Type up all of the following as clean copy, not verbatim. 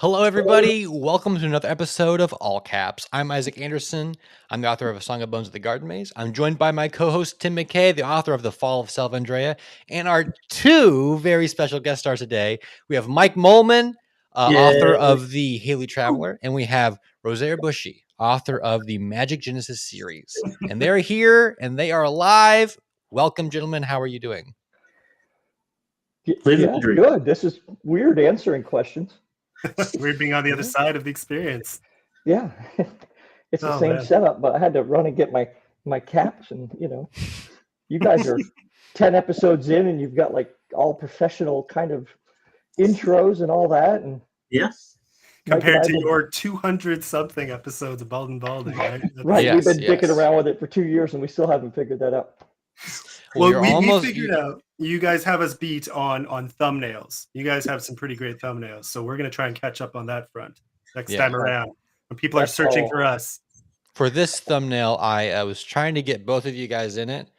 Hello, everybody. Welcome to another episode of All Caps. I'm Isaac Anderson. I'm the author of A Song of Bones of the Garden Maze. I'm joined by my co-host, Tim McKay, the author of The Fall of Selvandrea, and our two very special guest stars today. We have Mike Molman, author of The Haley Traveler, and we have Rosaire Bushy, author of the Magic Genesis series. And they're here, and they are alive. Welcome, gentlemen. How are you doing? Yeah, good. This is weird answering questions. Weird being on the other side of the experience. Yeah, it's the same setup, but I had to run and get my caps, and you guys are 10 episodes in, and you've got like all professional kind of intros and all that, and yes, compared to your 200 something episodes of Bald and Balding, right? Right. Yes, we've been dicking around with it for 2 years, and we still haven't figured that out. Well, we figured out. You guys have us beat on thumbnails. You guys have some pretty great thumbnails, so we're going to try and catch up on that front next time around when people are searching for us. For this thumbnail, I was trying to get both of you guys in it,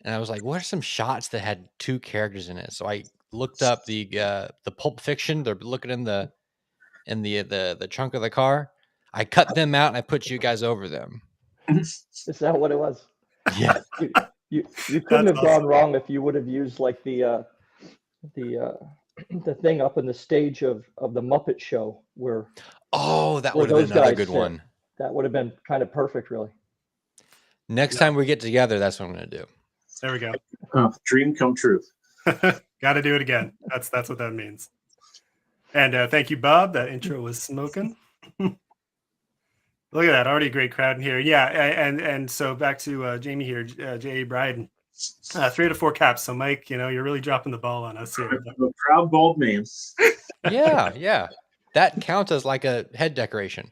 and I was like, "What are some shots that had two characters in it?" So I looked up the Pulp Fiction. They're looking in the trunk of the car. I cut them out and I put you guys over them. Is that what it was? Yeah. You couldn't have gone wrong if you would have used like the thing up in the stage of the Muppet Show where that would have been another good one. That would have been kind of perfect, really. Next time we get together, that's what I'm going to do. There we go. Dream come true. Got to do it again. That's what that means. And thank you, Bob. That intro was smoking. Look at that. Already a great crowd in here. Yeah. And so back to Jamie here, J.A. Bryden. 3 out of 4 caps. So, Mike, you're really dropping the ball on us here. I'm a proud bald man. Yeah. That counts as like a head decoration.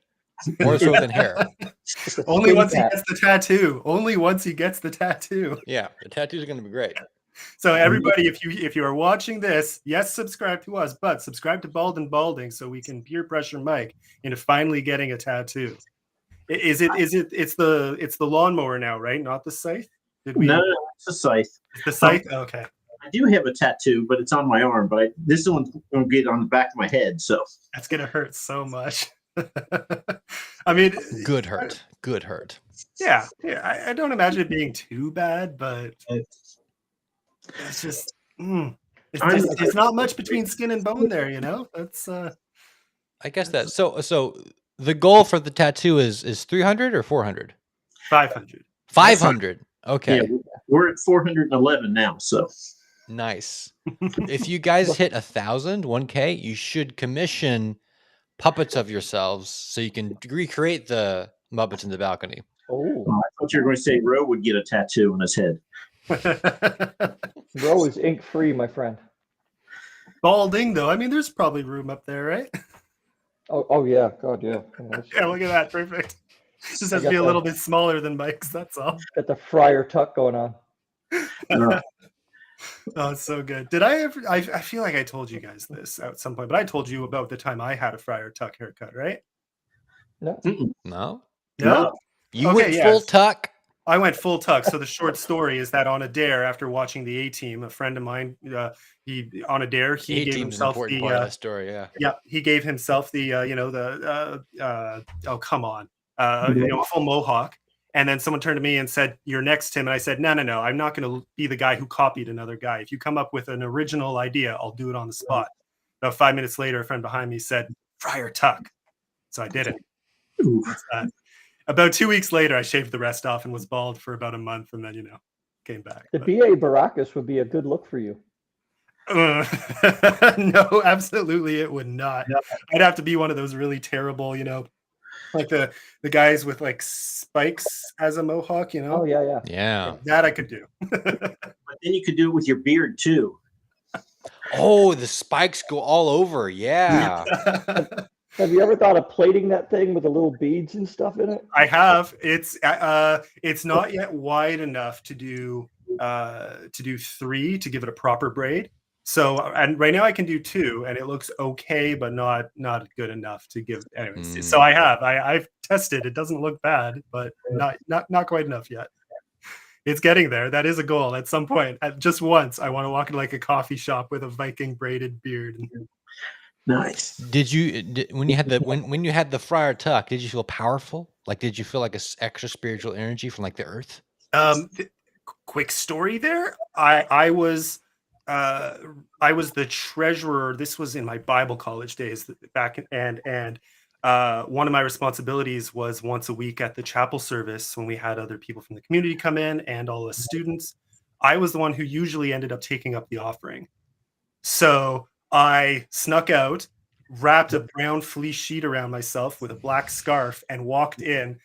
More so than hair. Only once he gets the tattoo. Only once he gets the tattoo. Yeah. The tattoos are going to be great. So everybody, if you are watching this, yes, subscribe to us, but subscribe to Bald and Balding so we can peer pressure Mike into finally getting a tattoo. It's the lawnmower now, right? Not the scythe? No, it's the scythe. It's the scythe? Okay. I do have a tattoo, but it's on my arm, but this one's going to get on the back of my head, so. That's going to hurt so much. I mean. Good hurt. Yeah. I don't imagine it being too bad, but it's just, it's not much between skin and bone there, That's, I guess that. So the goal for the tattoo is 300 or 400? 500. 500. Okay. Yeah, we're at 411 now, so. Nice. If you guys hit 1,000, 1K, you should commission puppets of yourselves so you can recreate the Muppets in the balcony. Oh, I thought you were going to say Ro would get a tattoo on his head. Ro is ink free, my friend. Balding, though. I mean, there's probably room up there, right? Oh yeah. God, yeah. Yeah, look at that. Perfect. Just has to be a little bit smaller than Mike's, that's all. Got the Friar Tuck going on. Oh, it's so good. Did I ever? I feel like I told you guys this at some point, but I told you about the time I had a Friar Tuck haircut, right? No. No. You went full tuck. I went full tuck. So the short story is that on a dare, after watching the A-Team, a friend of mine, he gave himself the part of the story. Yeah, he gave himself the full mohawk. And then someone turned to me and said, "You're next, Tim." And I said, No. I'm not going to be the guy who copied another guy. If you come up with an original idea, I'll do it on the spot. About 5 minutes later, a friend behind me said, "Friar Tuck." So I did it. About 2 weeks later, I shaved the rest off and was bald for about a month, and then came back. The B.A. Baracus would be a good look for you. No, absolutely, it would not. I'd have to be one of those really terrible, like the guys with like spikes as a mohawk, Oh yeah. Yeah. That I could do. But then you could do it with your beard too. Oh, the spikes go all over. Yeah. Have you ever thought of plating that thing with the little beads and stuff in it? I have. It's not yet wide enough to do 3 to give it a proper braid. So, and right now I can do 2, and it looks okay, but not good enough to give. Anyways, so I've tested. It doesn't look bad, but not quite enough yet. It's getting there. That is a goal. At some point, just once, I want to walk into like a coffee shop with a Viking braided beard. Nice. When you had the friar tuck, did you feel powerful? Like, did you feel like extra spiritual energy from like the earth? Quick story there. I was the treasurer. This was in my Bible college days back, and one of my responsibilities was once a week at the chapel service when we had other people from the community come in and all the students. I was the one who usually ended up taking up the offering. So I snuck out, wrapped a brown fleece sheet around myself with a black scarf, and walked in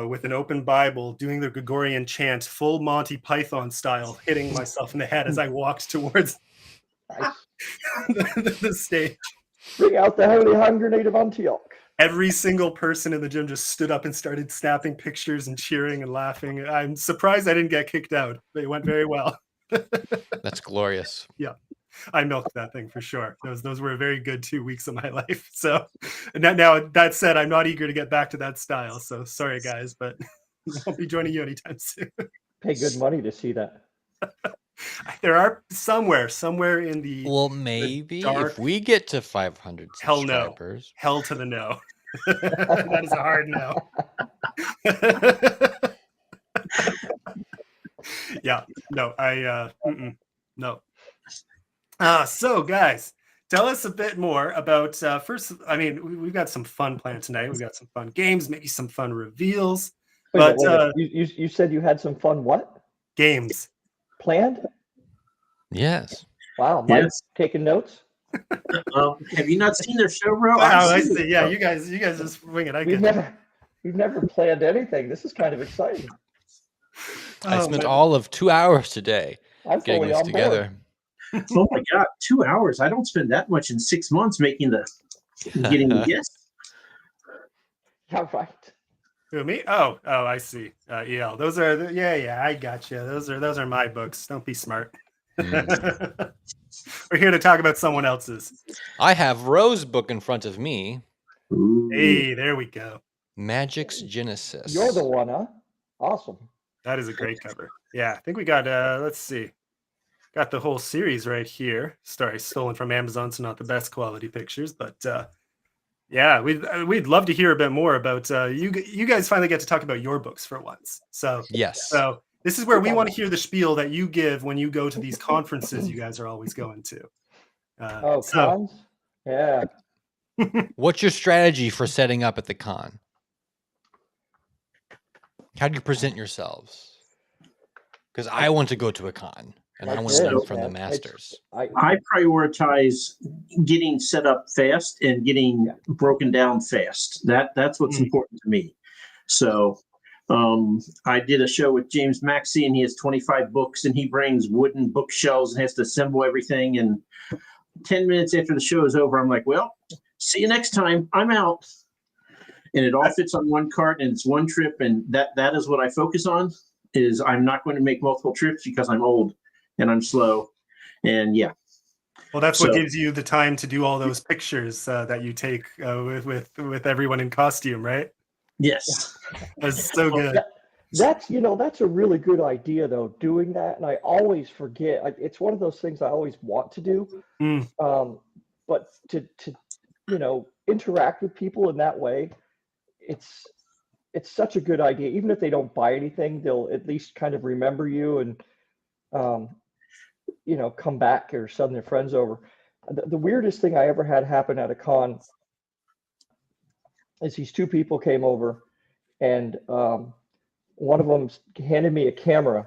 with an open Bible, doing the Gregorian chant, full Monty Python style, hitting myself in the head as I walked towards the stage. Bring out the Holy Hand Grenade of Antioch. Every single person in the gym just stood up and started snapping pictures and cheering and laughing. I'm surprised I didn't get kicked out. It went very well. That's glorious. Yeah. I milked that thing for sure. Those were a very good 2 weeks of my life. So now that said, I'm not eager to get back to that style. So sorry guys, but I won't be joining you anytime soon. Pay good money to see that. There are somewhere in the Maybe dark, if we get to 500 hell no. subscribers. Hell to the no. That is a hard no. Yeah, no, no. So guys, tell us a bit more about first. I mean, we've got some fun planned tonight. We've got some fun games, maybe some fun reveals. Wait, you said you had some fun what? Games Planned? Yes. Wow, Mike's Yes. taking notes. Have you not seen their show, bro? Wow, I see. Yeah, you guys just wing it. We've never planned anything. This is kind of exciting. I spent all of 2 hours today I'm getting fully this on together. Oh my God, 2 hours. I don't spend that much in 6 months getting the guests. Yeah, right. Who, me? Oh, I see. EL. Those are I got you. Those are my books. Don't be smart. We're here to talk about someone else's. I have Ro's book in front of me. Ooh. Hey, there we go. Magic's Genesis. You're the one, huh? Awesome. That is a great cover. Yeah, I think we got let's see. Got the whole series right here. Sorry, stolen from Amazon, so not the best quality pictures, but yeah, we'd love to hear a bit more about you guys finally get to talk about your books for once. So Yes. So this is where we want to hear the spiel that you give when you go to these conferences you guys are always going to. Cons? Yeah. What's your strategy for setting up at the con? How do you present yourselves? Because I want to go to a con and I want to learn from the masters. I prioritize getting set up fast and getting broken down fast. That's what's important to me. So I did a show with James Maxey, and he has 25 books, and he brings wooden bookshelves and has to assemble everything. And 10 minutes after the show is over, I'm like, well, see you next time. I'm out. And it all fits on one cart, and it's one trip. And that is what I focus on, is I'm not going to make multiple trips because I'm old and I'm slow. And yeah. Well, that's what gives you the time to do all those pictures that you take with everyone in costume, right? Yes. That's so good. That's a really good idea though, doing that. And I always forget. It's one of those things I always want to do. But to interact with people in that way, it's such a good idea. Even if they don't buy anything, they'll at least kind of remember you and come back or send their friends over. The weirdest thing I ever had happen at a con is these two people came over, and one of them handed me a camera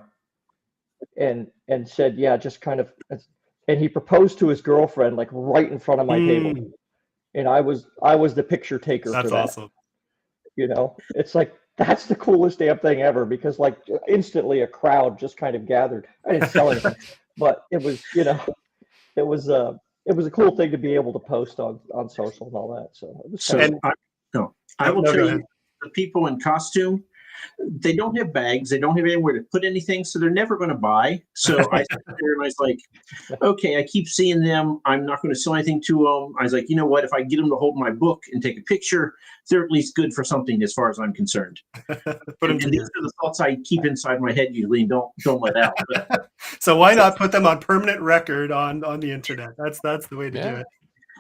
and said, yeah, just kind of, and he proposed to his girlfriend like right in front of my table, and I was the picture taker. That's for that. awesome. It's like, That's the coolest damn thing ever because like instantly a crowd just kind of gathered. I didn't sell anything, but it was, it was a cool thing to be able to post on social and all that. So it was So kind of I will No, go tell ahead. you, the people in costume, they don't have bags, they don't have anywhere to put anything, so they're never going to buy. So I sat there and I was like, okay, I keep seeing them. I'm not going to sell anything to them. I was like, you know what? If I get them to hold my book and take a picture, they're at least good for something as far as I'm concerned. Put 'em And to these use. are the thoughts I keep inside my head usually and don't let out. But So why not put them on permanent record on the internet? That's the way to do Yeah. it.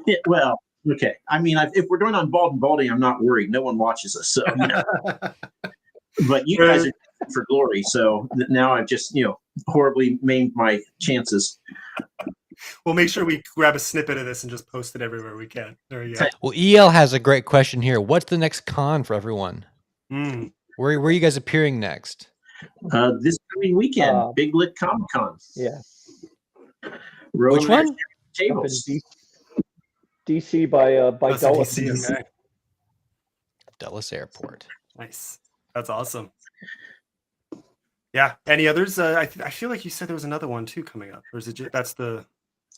yeah, well, okay. I mean, if we're doing on Bald and Baldy, I'm not worried. No one watches us, so you know. But you guys are for glory, so now I've just horribly maimed my chances. We'll make sure we grab a snippet of this and just post it everywhere we can. There you go. Well, EL has a great question here. What's the next con for everyone? Mm. Where are you guys appearing next? This coming weekend, Uh, Big Lit Comic Con. yeah. Which one? Up in Tables. DC by That's a Dulles. DC, okay. Dulles Airport. Nice. That's awesome. Yeah. Any others? I feel like you said there was another one too coming up, or is it that's the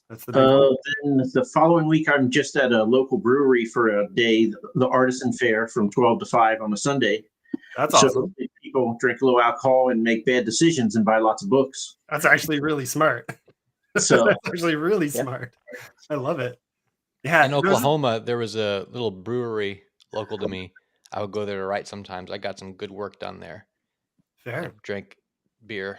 big one? Then the following week, I'm just at a local brewery for a day, the Artisan Fair from 12 to 5 on a Sunday. That's So awesome. people drink a little alcohol and make bad decisions and buy lots of books. That's actually really smart. So That's actually really Yeah. smart. I love it. Yeah. In there's- Oklahoma, there was a little brewery local to me. I would go there to write sometimes. I got some good work done there. I Fair. drank beer.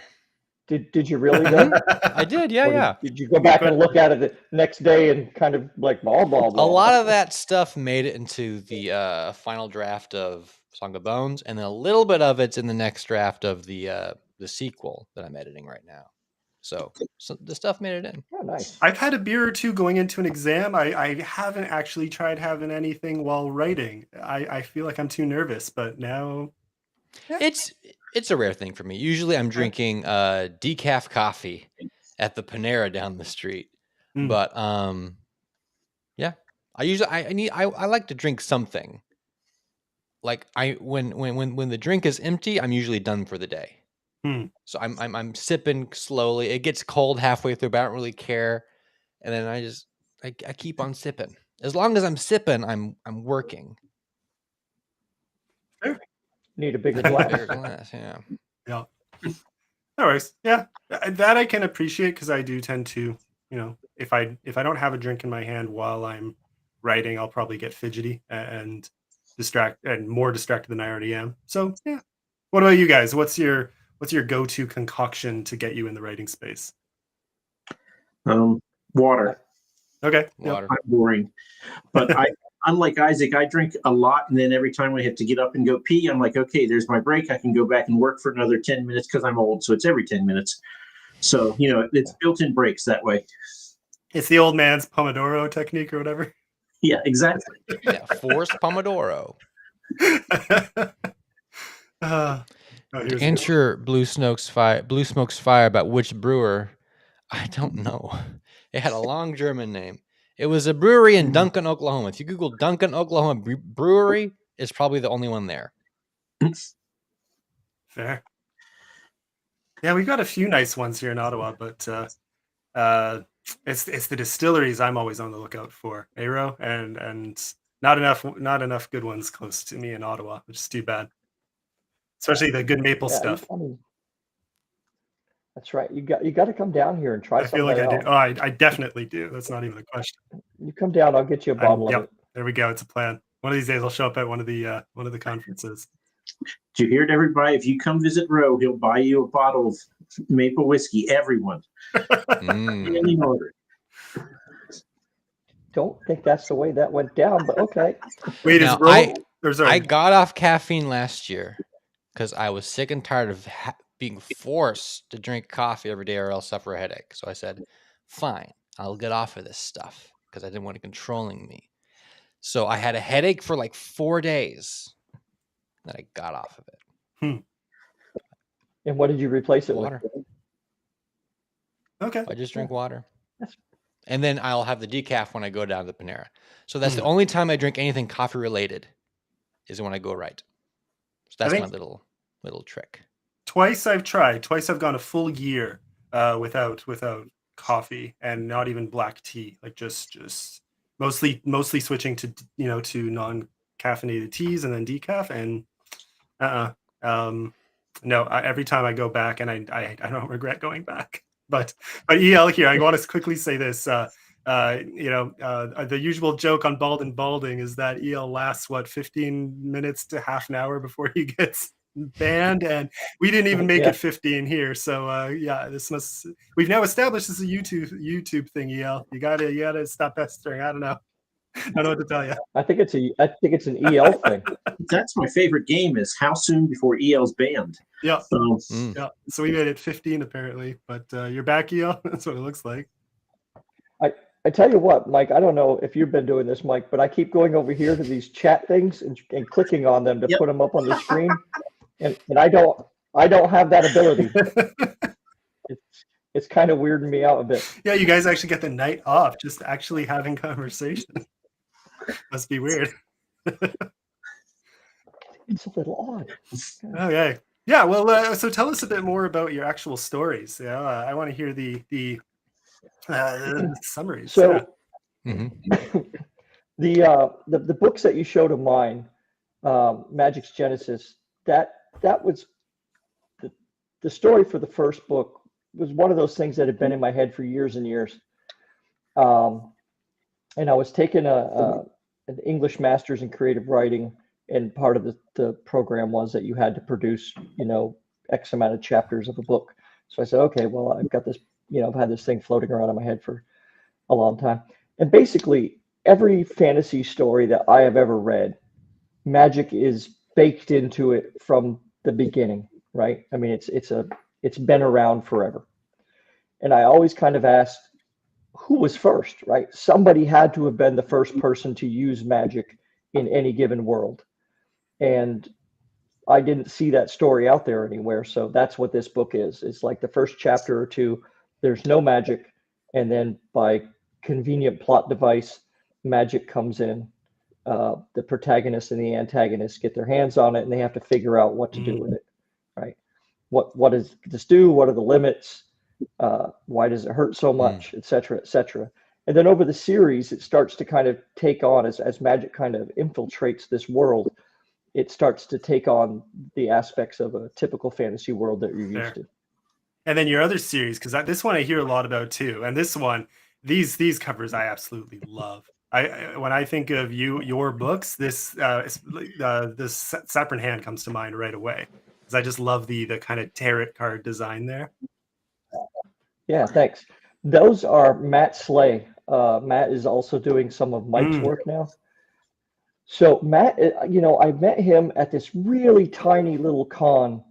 Did you really though? I did, yeah, Or yeah. Did you go back and look at it the next day and kind of like blah blah blah? A lot of that stuff made it into the final draft of Song of Bones, and then a little bit of it's in the next draft of the sequel that I'm editing right now. So the stuff made it in. Oh, nice. I've had a beer or two going into an exam. I haven't actually tried having anything while writing. I feel like I'm too nervous, but now It's a rare thing for me. Usually, I'm drinking decaf coffee at the Panera down the street. Mm. But yeah, I like to drink something. Like when the drink is empty, I'm usually done for the day. So I'm sipping slowly. It gets cold halfway through, but I don't really care. And then I keep on sipping. As long as I'm sipping, I'm working. Need a bigger Bigger glass. glass, yeah. Yeah. No worries. Yeah, that I can appreciate because I do tend to, if I don't have a drink in my hand while I'm writing, I'll probably get fidgety and more distracted than I already am. So yeah. What about you guys? What's your go-to concoction to get you in the writing space? water. Okay. Yep. Water. I'm boring. But unlike Isaac, I drink a lot, and then every time I have to get up and go pee, I'm like, okay, there's my break. I can go back and work for another 10 minutes because I'm old, so it's every 10 minutes. So, it's built-in breaks that way. It's the old man's Pomodoro technique or whatever. Yeah, exactly. Yeah, forced Pomodoro. Here's a good Enter Blue Smoke's Fire about which brewer? I don't know. It had a long German name. It was a brewery in Duncan, Oklahoma. If you Google Duncan, Oklahoma brewery, it's probably the only one there. Fair. Yeah, we've got a few nice ones here in Ottawa, but it's the distilleries I'm always on the lookout for, Aero, and not enough good ones close to me in Ottawa, which is too bad. Especially the good maple Yeah, stuff. I mean, that's right. You got to come down here and try I feel something like I else. do. Oh, I definitely do. That's not even a question. You come down, I'll get you a bottle of Yep. it. There we go. It's a plan. One of these days, I'll show up at one of the conferences. Did you hear it, everybody? If you come visit Roe, he'll buy you a bottle of maple whiskey. Everyone. Mm. Any order. Don't think that's the way that went down, but okay. Wait, Now, is Roe? There's I got off caffeine last year because I was sick and tired of being forced to drink coffee every day or else suffer a headache. So I said, fine, I'll get off of this stuff because I didn't want it controlling me. So I had a headache for like 4 days. Then I got off of it. And what did you replace it Water. with? okay. I just drink water. That's- And then I'll have the decaf when I go down to the Panera. So that's the only time I drink anything coffee related is when I go right. So that's my think- little trick. Twice I've tried. Twice I've gone a full year without coffee and not even black tea. Like just mostly switching to to non-caffeinated teas and then decaf and no. Every time I go back and I don't regret going back. But EL here, I want to quickly say this. The usual joke on Bald and Balding is that EL lasts 15 minutes to half an hour before he gets banned, and we didn't even make Yeah. it 15 here. So we've now established this is a YouTube thing. EL, you gotta stop pestering. I don't know what to tell you. I think it's an EL thing. That's my favorite game. Is how soon before EL's banned. Yeah, So yeah. So we made it 15 apparently, but you're back, EL. That's what it looks like. I tell you what, Mike, I don't know if you've been doing this, Mike, but I keep going over here to these chat things and clicking on them to Yep. put them up on the screen. And I don't have that ability. It's kind of weirding me out a bit. Yeah, you guys actually get the night off, just actually having conversation. Must be weird. It's a little odd. Okay. Yeah. Well, so tell us a bit more about your actual stories. Yeah, I want to hear the summaries. So Hmm. the books that you showed of mine, Magic's Genesis, that was the story for the first book was one of those things that had been in my head for years and years. And I was taking an English master's in creative writing, and part of the program was that you had to produce, X amount of chapters of a book. So I said, okay, well, I've got this, I've had this thing floating around in my head for a long time. And basically, every fantasy story that I have ever read, magic is baked into it from the beginning, right? I mean, it's been around forever. And I always kind of asked, who was first, right? Somebody had to have been the first person to use magic in any given world. And I didn't see that story out there anywhere. So that's what this book is. It's like the first chapter or two, there's no magic. And then by convenient plot device, magic comes in. The protagonist and the antagonist get their hands on it, and they have to figure out what to do with it, right? What does this do? What are the limits? Why does it hurt so much, et cetera, et cetera. And then over the series, it starts to kind of take on, as magic kind of infiltrates this world, it starts to take on the aspects of a typical fantasy world that you're used to. And then your other series, because this one I hear a lot about too. And this one, these covers I absolutely love. When I think of your books, this Sapphire Hand comes to mind right away, because I just love the kind of tarot card design there. Yeah, thanks. Those are Matt Slay. Matt is also doing some of Mike's work now. So Matt, I met him at this really tiny little con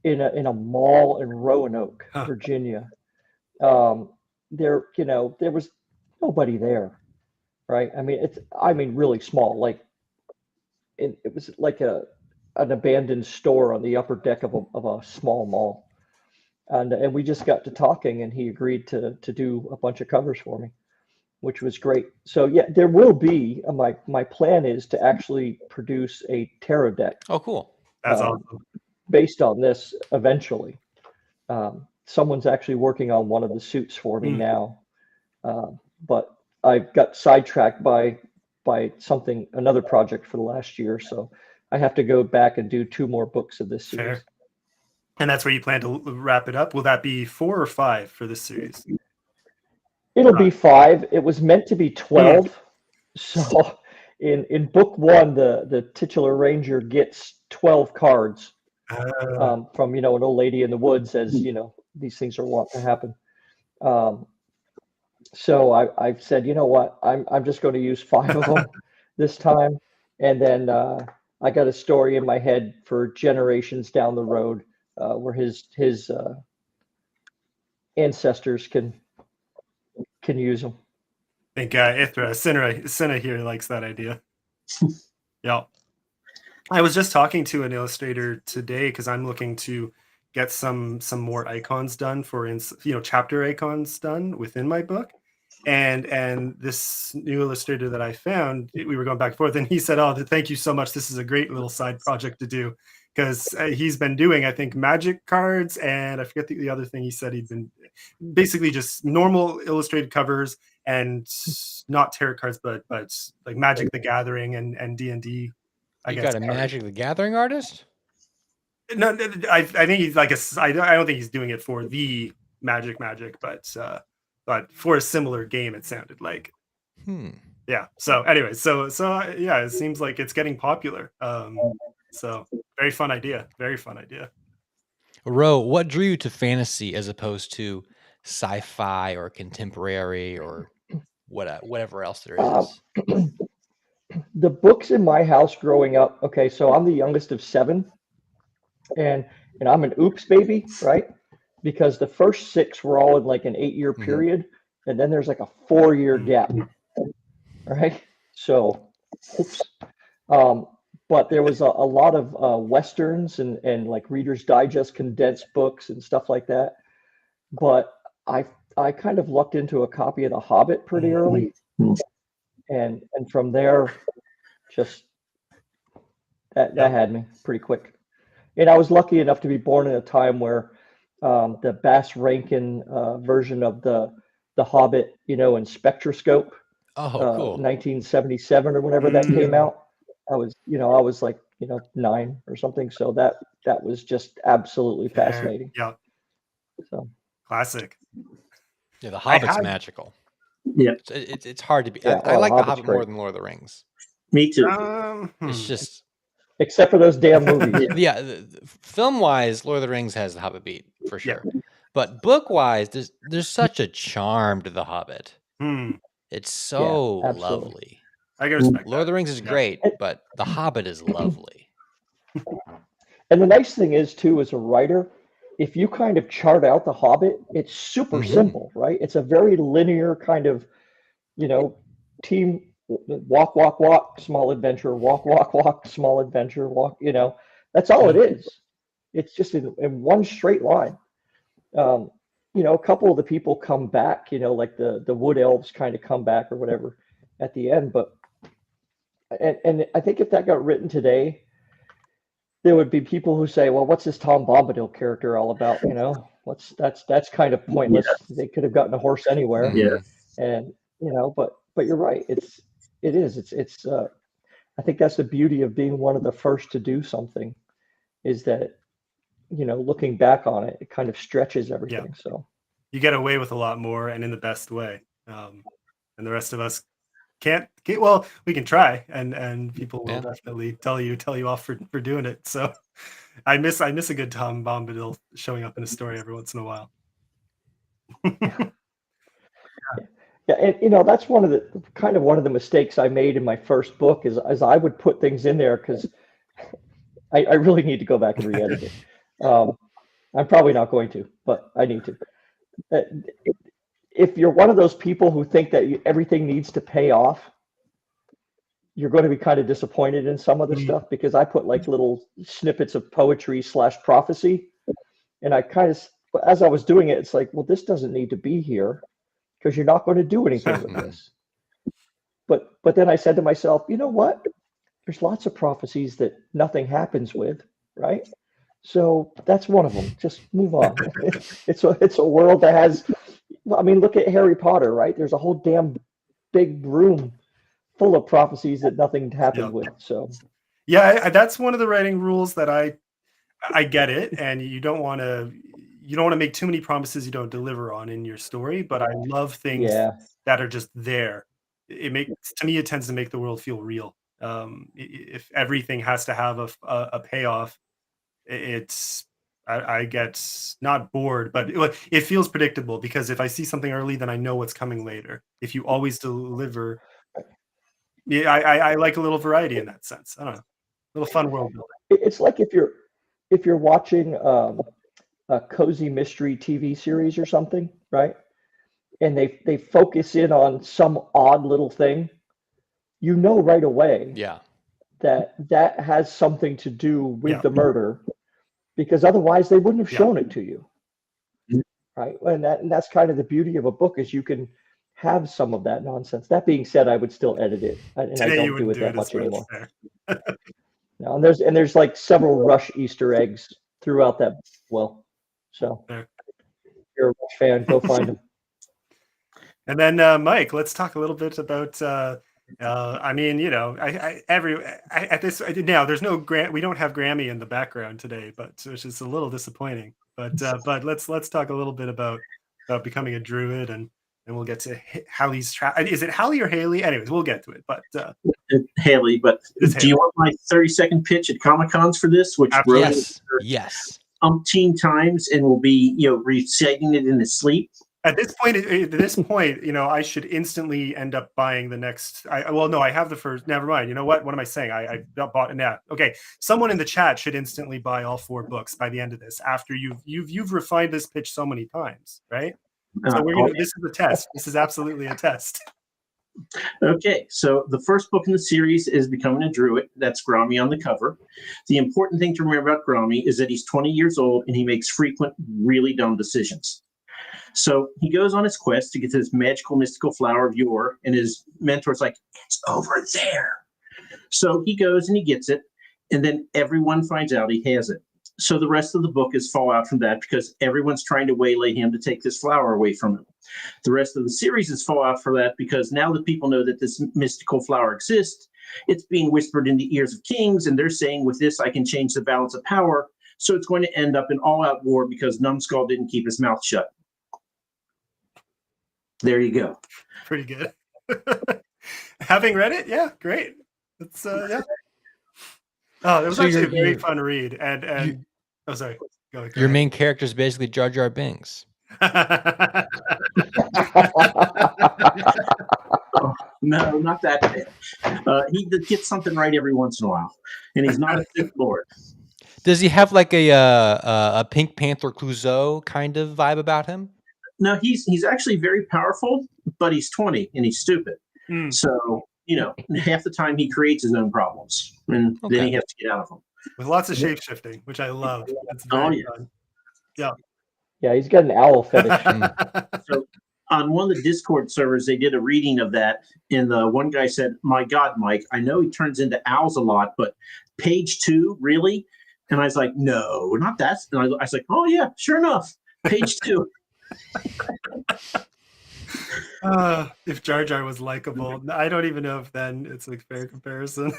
in a mall in Roanoke, Virginia. There was nobody there, right? I mean, really small. Like it was like an abandoned store on the upper deck of a small mall. And we just got to talking, and he agreed to do a bunch of covers for me, which was great. So yeah, there will be my plan is to actually produce a tarot deck. Oh, cool. That's awesome. Based on this eventually. Someone's actually working on one of the suits for me now, but I got sidetracked by another project for the last year, so I have to go back and do 2 more books of this series. Fair. And that's where you plan to wrap it up. Will that be 4 or 5 for this series? It'll be 5. It was meant to be 12. So in book 1, the titular ranger gets 12 cards from an old lady in the woods, as these things are wont to happen. So I've said, you know what, I'm just going to use 5 of them this time, and then I got a story in my head for generations down the road where his ancestors can use them. I think Ithra Cinna here likes that idea. Yeah. I was just talking to an illustrator today because I'm looking to get some more icons done for chapter icons done within my book. And this new illustrator that I found, we were going back and forth, and he said, "Oh, thank you so much. This is a great little side project to do." because he's been doing, I think, magic cards, and I forget the other thing he said. He'd been basically just normal illustrated covers and not tarot cards, but like Magic the Gathering and D&D. You got a Magic the Gathering artist? No, I think he's like I don't think he's doing it for the Magic, but for a similar game, it sounded like. Yeah. So anyway, so yeah, it seems like it's getting popular. So very fun idea. Very fun idea. Ro, what drew you to fantasy as opposed to sci-fi or contemporary or whatever else there is? The books in my house growing up. Okay, so I'm the youngest of 7, and I'm an oops baby, right? Because the first 6 were all in like an 8-year period, and then there's like a 4-year gap, right? So, oops. But there was a lot of westerns and like Reader's Digest condensed books and stuff like that. But I kind of lucked into a copy of The Hobbit pretty early, and from there, just that had me pretty quick. And I was lucky enough to be born in a time where the Bass Rankin version of the Hobbit, in Spectroscope, cool. 1977 or whenever that came out. I was like 9 or something, so that was just absolutely fascinating. Yeah. So classic. Yeah, The Hobbit's magical. Yeah, it's hard to be. Yeah, I like The Hobbit great. more than Lord of the Rings. Me too. It's just, except for those damn movies. yeah. Film wise, Lord of the Rings has The Hobbit beat for sure. but book wise, there's such a charm to The Hobbit. It's so lovely. I can respect Lord of the Rings is great, but The Hobbit is lovely. And the nice thing is too, as a writer, if you kind of chart out The Hobbit, it's super simple, right? It's a very linear kind of, team walk, walk, walk, small adventure, walk, walk, walk, small adventure, walk, that's all it is. It's just in one straight line. A couple of the people come back, like the wood elves kind of come back or whatever at the end. But, and I think if that got written today, there would be people who say, well, what's this Tom Bombadil character all about? That's kind of pointless. Yeah. They could have gotten a horse anywhere. Yeah. And, but you're right. It's I think that's the beauty of being one of the first to do something, is that, looking back on it, it kind of stretches everything. Yeah. So you get away with a lot more, and in the best way. And the rest of us can't. Well, we can try, and people will definitely tell you off for doing it. So I miss a good Tom Bombadil showing up in a story every once in a while. Yeah, and that's one of the mistakes I made in my first book is I would put things in there because I really need to go back and re-edit it. I'm probably not going to, but I need to. If you're one of those people who think that everything needs to pay off, you're going to be kind of disappointed in some of the stuff, because I put like little snippets of poetry / prophecy, and I kind of, as I was doing it, it's like, well, this doesn't need to be here, because you're not going to do anything with this. But then I said to myself, you know what? There's lots of prophecies that nothing happens with, right? So that's one of them. Just move on. It's a world that has, I mean, look at Harry Potter, right? There's a whole damn big room full of prophecies that nothing happened with. So yeah, that's one of the writing rules that I get it, and you don't want to make too many promises you don't deliver on in your story, but I love things that are just there. To me, it tends to make the world feel real. If everything has to have a payoff, I get not bored, but it feels predictable, because if I see something early, then I know what's coming later. If you always deliver, I like a little variety in that sense. I don't know, a little fun world building. It's like if you're watching a cozy mystery TV series or something, right? And they focus in on some odd little thing, right away. Yeah. That has something to do with the murder, because otherwise they wouldn't have shown it to you. Right. And that's kind of the beauty of a book, is you can have some of that nonsense. That being said, I would still edit it, and I don't do it that much anymore. No, and there's like several Rush Easter eggs throughout that. Well, so There. if you're a Rush fan, go find them. And then Mike, let's talk a little bit about. I mean, you know, at this now there's no we don't have Grammy in the background today, but which is a little disappointing. But let's talk a little bit about becoming a druid, and we'll get to Hallie's. Is it Hallie or Haley? Anyways, we'll get to it. But Haley, but do you want my 30-second pitch at Comic Cons for this? Which Yes. Umpteen times, and will be reciting it in his sleep. At this point, you know, I should instantly end up buying the next. I have the first. Never mind. You know what? What am I saying? I bought it now. Okay, someone in the chat should instantly buy all 4 books by the end of this. After you've refined this pitch so many times, right? So this is a test. This is absolutely a test. Okay, so the first book in the series is Becoming a Druid. That's Grommy on the cover. The important thing to remember about Grommy is that he's 20 years old and he makes frequent, really dumb decisions. So he goes on his quest to get this magical, mystical flower of yore, and his mentor's like, it's over there. So he goes and he gets it, and then everyone finds out he has it. So the rest of the book is fallout from that because everyone's trying to waylay him to take this flower away from him. The rest of the series is fallout for that because now that people know that this mystical flower exists, it's being whispered in the ears of kings, and they're saying, with this, I can change the balance of power. So it's going to end up in all-out war because Numbskull didn't keep his mouth shut. There you go. Pretty good. Having read it, yeah, great. It's yeah. Oh, it was actually a very fun read. And oh, sorry. Go Your main character is basically Jar Jar Binks. No, not that bad. He gets something right every once in a while, and he's not a Sith Lord. Does he have like a Pink Panther Clouseau kind of vibe about him? No, he's actually very powerful, but he's 20 and he's stupid. So, you know, half the time he creates his own problems, and then he has to get out of them. With lots of shape shifting, which I love. It's very fun. Yeah. Yeah, he's got an owl fetish. So on one of the Discord servers, they did a reading of that, and the one guy said, "My God, Mike, I know he turns into owls a lot, but page 2, really?" And I was like, "No, not that." And I was like, "Oh yeah, sure enough, page 2." If Jar Jar was likable, I don't even know if then it's a fair comparison.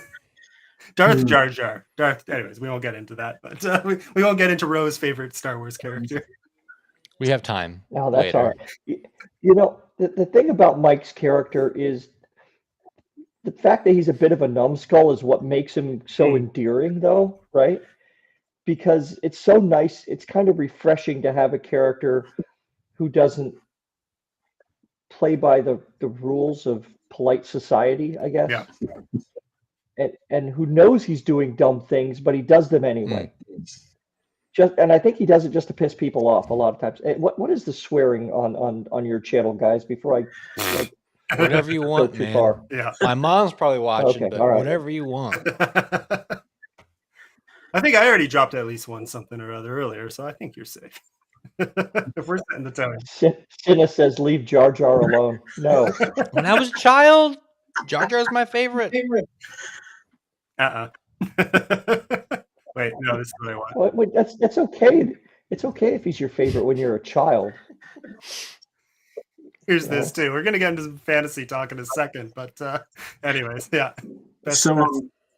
Darth Jar Jar. Anyways, we won't get into that, but we won't get into Rose's favorite Star Wars character. We have time. No, that's later. all right. You know, the thing about Mike's character is the fact that he's a bit of a numbskull is what makes him so endearing, though, right? Because it's so nice. It's kind of refreshing to have a character who doesn't play by the rules of polite society, I guess. Yeah. And who knows he's doing dumb things, but he does them anyway. And I think he does it just to piss people off a lot of times. What is the swearing on your channel, guys? Before I whatever you want, go too man. far. Yeah. My mom's probably watching, Okay, but all right. whatever you want. I think I already dropped at least one something or other earlier, so I think you're safe. If we're setting the tone. Shinna says, "Leave Jar Jar alone." No. When I was a child, Jar Jar is my favorite. Wait, no, this is what I want. Wait, that's okay. It's okay if he's your favorite when you're a child. Here's this too. We're gonna get into some fantasy talk in a second, but anyways, yeah.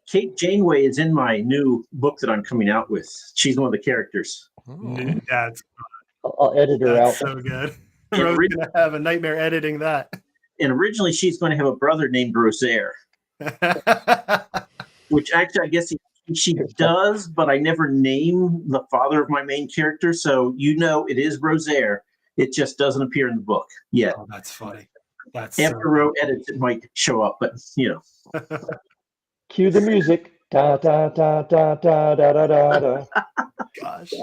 Kate Janeway is in my new book that I'm coming out with. She's one of the characters. Yeah, I'll edit her out. so good. We're gonna have a nightmare editing that. And originally, she's going to have a brother named Rosaire, which actually I guess she does, but I never name the father of my main character, so you know it is Rosaire. It just doesn't appear in the book yet. Oh, that's funny. That's after Roe edits, it might show up, but you know. Cue the music. Da da da da da da da da. Gosh.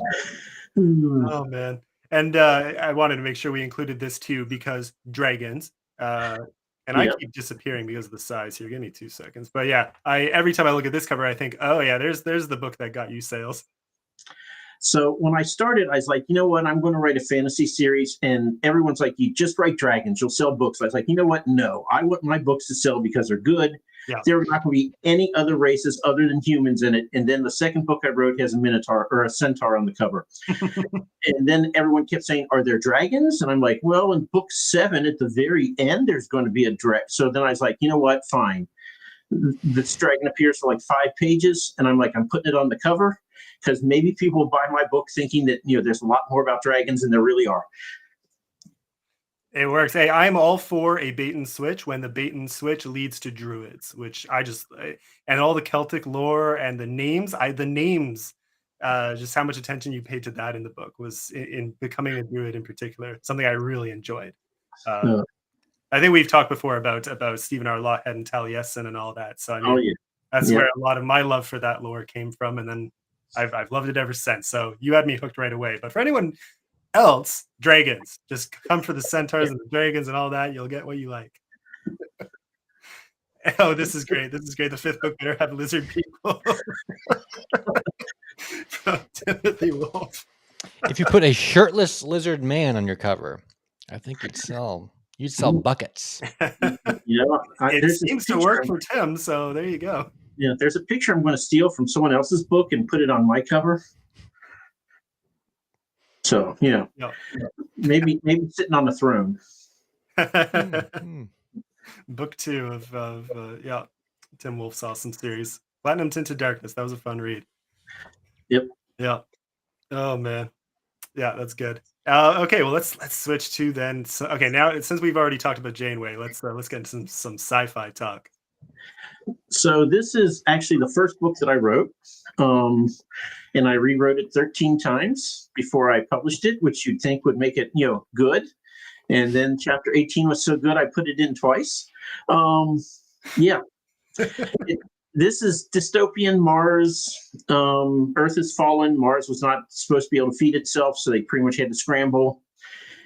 Oh man. And I wanted to make sure we included this too because dragons. I keep disappearing because of the size here. Give me 2 seconds. But yeah, every time I look at this cover, I think, oh yeah, there's the book that got you sales. So when I started, I was like, you know what? I'm going to write a fantasy series. And everyone's like, you just write dragons. You'll sell books. I was like, you know what? No, I want my books to sell because they're good. Yeah. There are not going to be any other races other than humans in it. And then the second book I wrote has a minotaur or a centaur on the cover. And then everyone kept saying, "Are there dragons?" And I'm like, well, in book 7 at the very end, there's going to be a dragon. So then I was like, you know what? Fine. This dragon appears for like 5 pages. And I'm like, I'm putting it on the cover because maybe people will buy my book thinking that, there's a lot more about dragons than there really are. It works. Hey, I'm all for a bait and switch when the bait and switch leads to druids, which and all the Celtic lore and the names, just how much attention you paid to that in the book was in becoming a druid in particular, something I really enjoyed. I think we've talked before about Stephen R. Lochhead and Taliesin and all that. So I mean, that's where a lot of my love for that lore came from, and then I've loved it ever since. So you had me hooked right away. But for anyone else, dragons, just come for the centaurs and the dragons and all that. You'll get what you like. Oh, this is great. This is great. The 5th book better have lizard people. From Timothy Wolf. If you put a shirtless lizard man on your cover, I think you'd sell buckets. It seems to work for Tim, so there you go. Yeah, there's a picture I'm going to steal from someone else's book and put it on my cover. So, maybe sitting on the throne. Book 2 of Tim Wolf's awesome series, Platinum Tinted Darkness. That was a fun read. Yep. Yeah. Oh man. Yeah, that's good. Okay, well let's switch to then. So, okay, now since we've already talked about Janeway, let's get into some sci-fi talk. So this is actually the first book that I wrote, and I rewrote it 13 times before I published it, which you'd think would make it, good. And then chapter 18 was so good, I put it in twice. This is dystopian Mars. Earth has fallen. Mars was not supposed to be able to feed itself, so they pretty much had to scramble.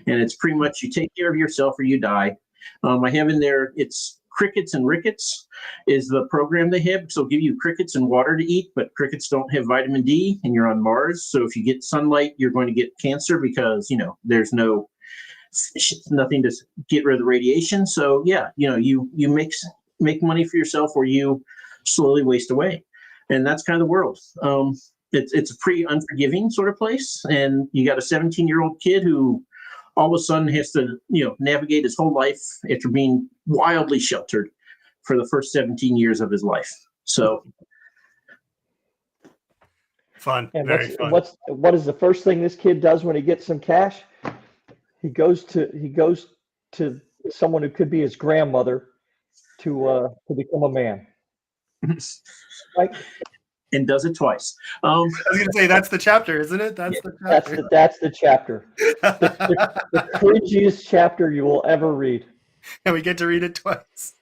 And it's pretty much you take care of yourself or you die. I have in there, it's Crickets and Rickets is the program they have. So they'll give you crickets and water to eat, but crickets don't have vitamin D and you're on Mars. So if you get sunlight, you're going to get cancer because, there's nothing to get rid of the radiation. So you make money for yourself or you slowly waste away. And that's kind of the world. It's a pretty unforgiving sort of place. And you got a 17-year-old kid who all of a sudden has to, navigate his whole life after being wildly sheltered for the first 17 years of his life. So fun. And very fun. What is the first thing this kid does when he gets some cash? He goes to someone who could be his grandmother to become a man. Right? And does it twice. I was going to say that's the chapter, isn't it? That's the chapter. That's the chapter. The cringiest chapter you will ever read. And we get to read it twice.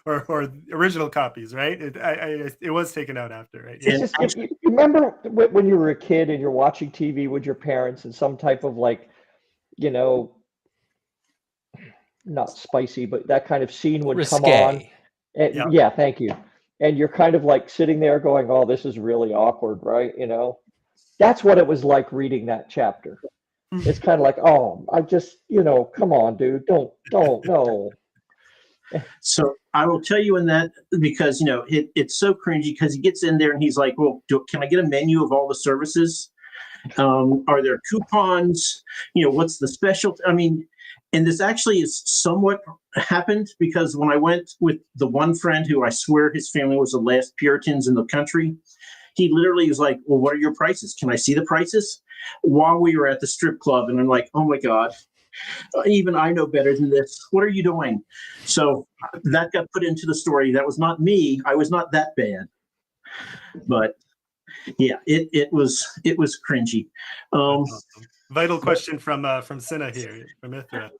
or original copies, right? It was taken out after, right? Yeah. You remember when you were a kid and you're watching TV with your parents and some type of not spicy, but that kind of scene would come on. And, yeah, thank you. And you're kind of like sitting there going, "Oh, this is really awkward," right? That's what it was like reading that chapter. It's kind of like, "Oh, I just, come on, dude, don't, no." So I will tell you in that because, it's so cringy because he gets in there and he's like, "Well, can I get a menu of all the services? Are there coupons? What's the special?" I mean, and this actually is somewhat happened because when I went with the one friend who I swear his family was the last Puritans in the country, he literally was like, "Well, what are your prices? Can I see the prices?" While we were at the strip club. And I'm like, "Oh my God, even I know better than this. What are you doing?" So that got put into the story. That was not me. I was not that bad. But yeah, it was cringy. Vital question from Cinna here, from Mithra.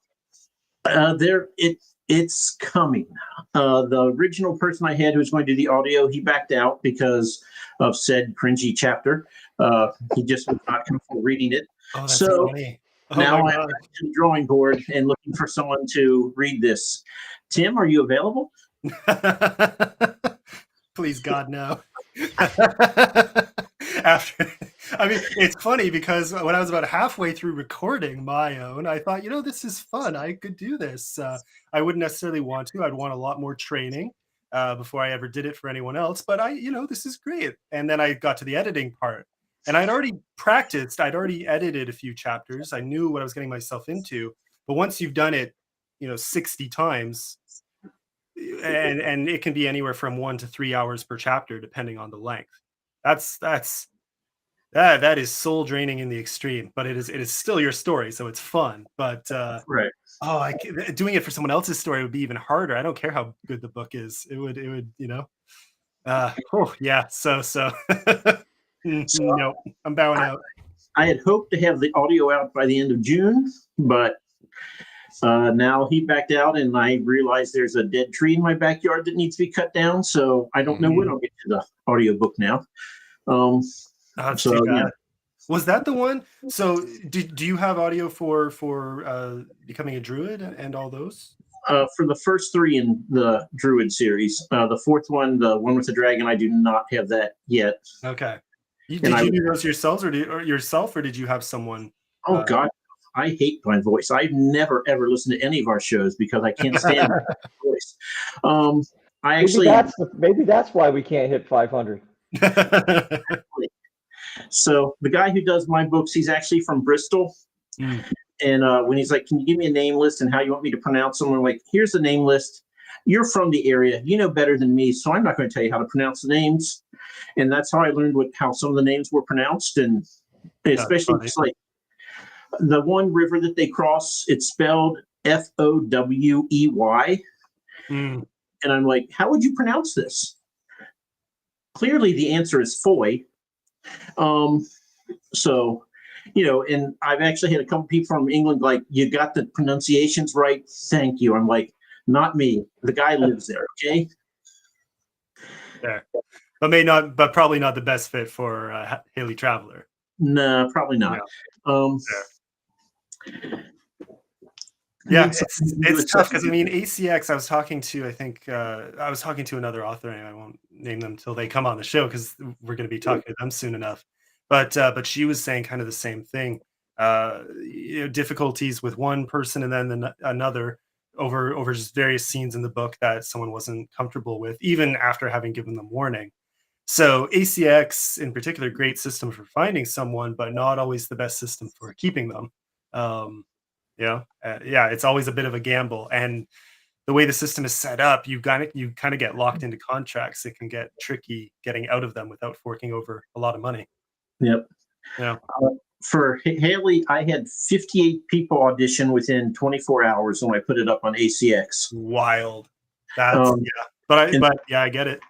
It's coming. The original person I had who was going to do the audio, he backed out because of said cringy chapter. He just was not comfortable reading it. Oh, that's so funny. Now I'm back to the drawing board and looking for someone to read this. Tim, are you available? Please, God, no. after, I mean, it's funny because when I was about halfway through recording my own, I thought, this is fun. I could do this. I wouldn't necessarily want to. I'd want a lot more training before I ever did it for anyone else. But this is great. And then I got to the editing part, and I'd already practiced. I'd already edited a few chapters. I knew what I was getting myself into. But once you've done it, 60 times, and it can be anywhere from 1 to 3 hours per chapter, depending on the length. That is soul draining in the extreme, but it is still your story, so it's fun. But Right. doing it for someone else's story would be even harder. I don't care how good the book is. It would yeah. So no, I'm bowing out. I had hoped to have the audio out by the end of June, but now he backed out, and I realized there's a dead tree in my backyard that needs to be cut down. So I don't know when I'll get to the audiobook now. That's so too bad. yeah. Was that the one? So do you have audio for becoming a druid and all those? For the first 3 in the Druid series, the 4th one, the one with the dragon, I do not have that yet. Okay. Did you do those yourselves, or did you have someone? Oh God, I hate my voice. I've never ever listened to any of our shows because I can't stand my voice. Maybe that's why we can't hit 500. So the guy who does my books, he's actually from Bristol. Mm. And when he's like, "Can you give me a name list and how you want me to pronounce them?" I'm like, "Here's the name list. You're from the area. You know better than me, so I'm not going to tell you how to pronounce the names." And that's how I learned how some of the names were pronounced, and especially just like the one river that they cross, it's spelled Fowey. Mm. And I'm like, "How would you pronounce this?" Clearly, the answer is Foy. So, and I've actually had a couple people from England like, "You got the pronunciations right. Thank you." I'm like, "Not me. The guy lives there." Okay. There, but probably not the best fit for Haley Traveler. No, probably not. Yeah, it's tough because ACX. I was talking to another author, and I won't name them till they come on the show because we're going to be talking to them soon enough. But she was saying kind of the same thing. Difficulties with one person and then another over just various scenes in the book that someone wasn't comfortable with, even after having given them warning. So ACX in particular, great system for finding someone, but not always the best system for keeping them. It's always a bit of a gamble, and the way the system is set up, you kind of get locked into contracts. It can get tricky getting out of them without forking over a lot of money. Yep. Yeah. For Haley, I had 58 people audition within 24 hours when I put it up on ACX. Wild. That's But I get it.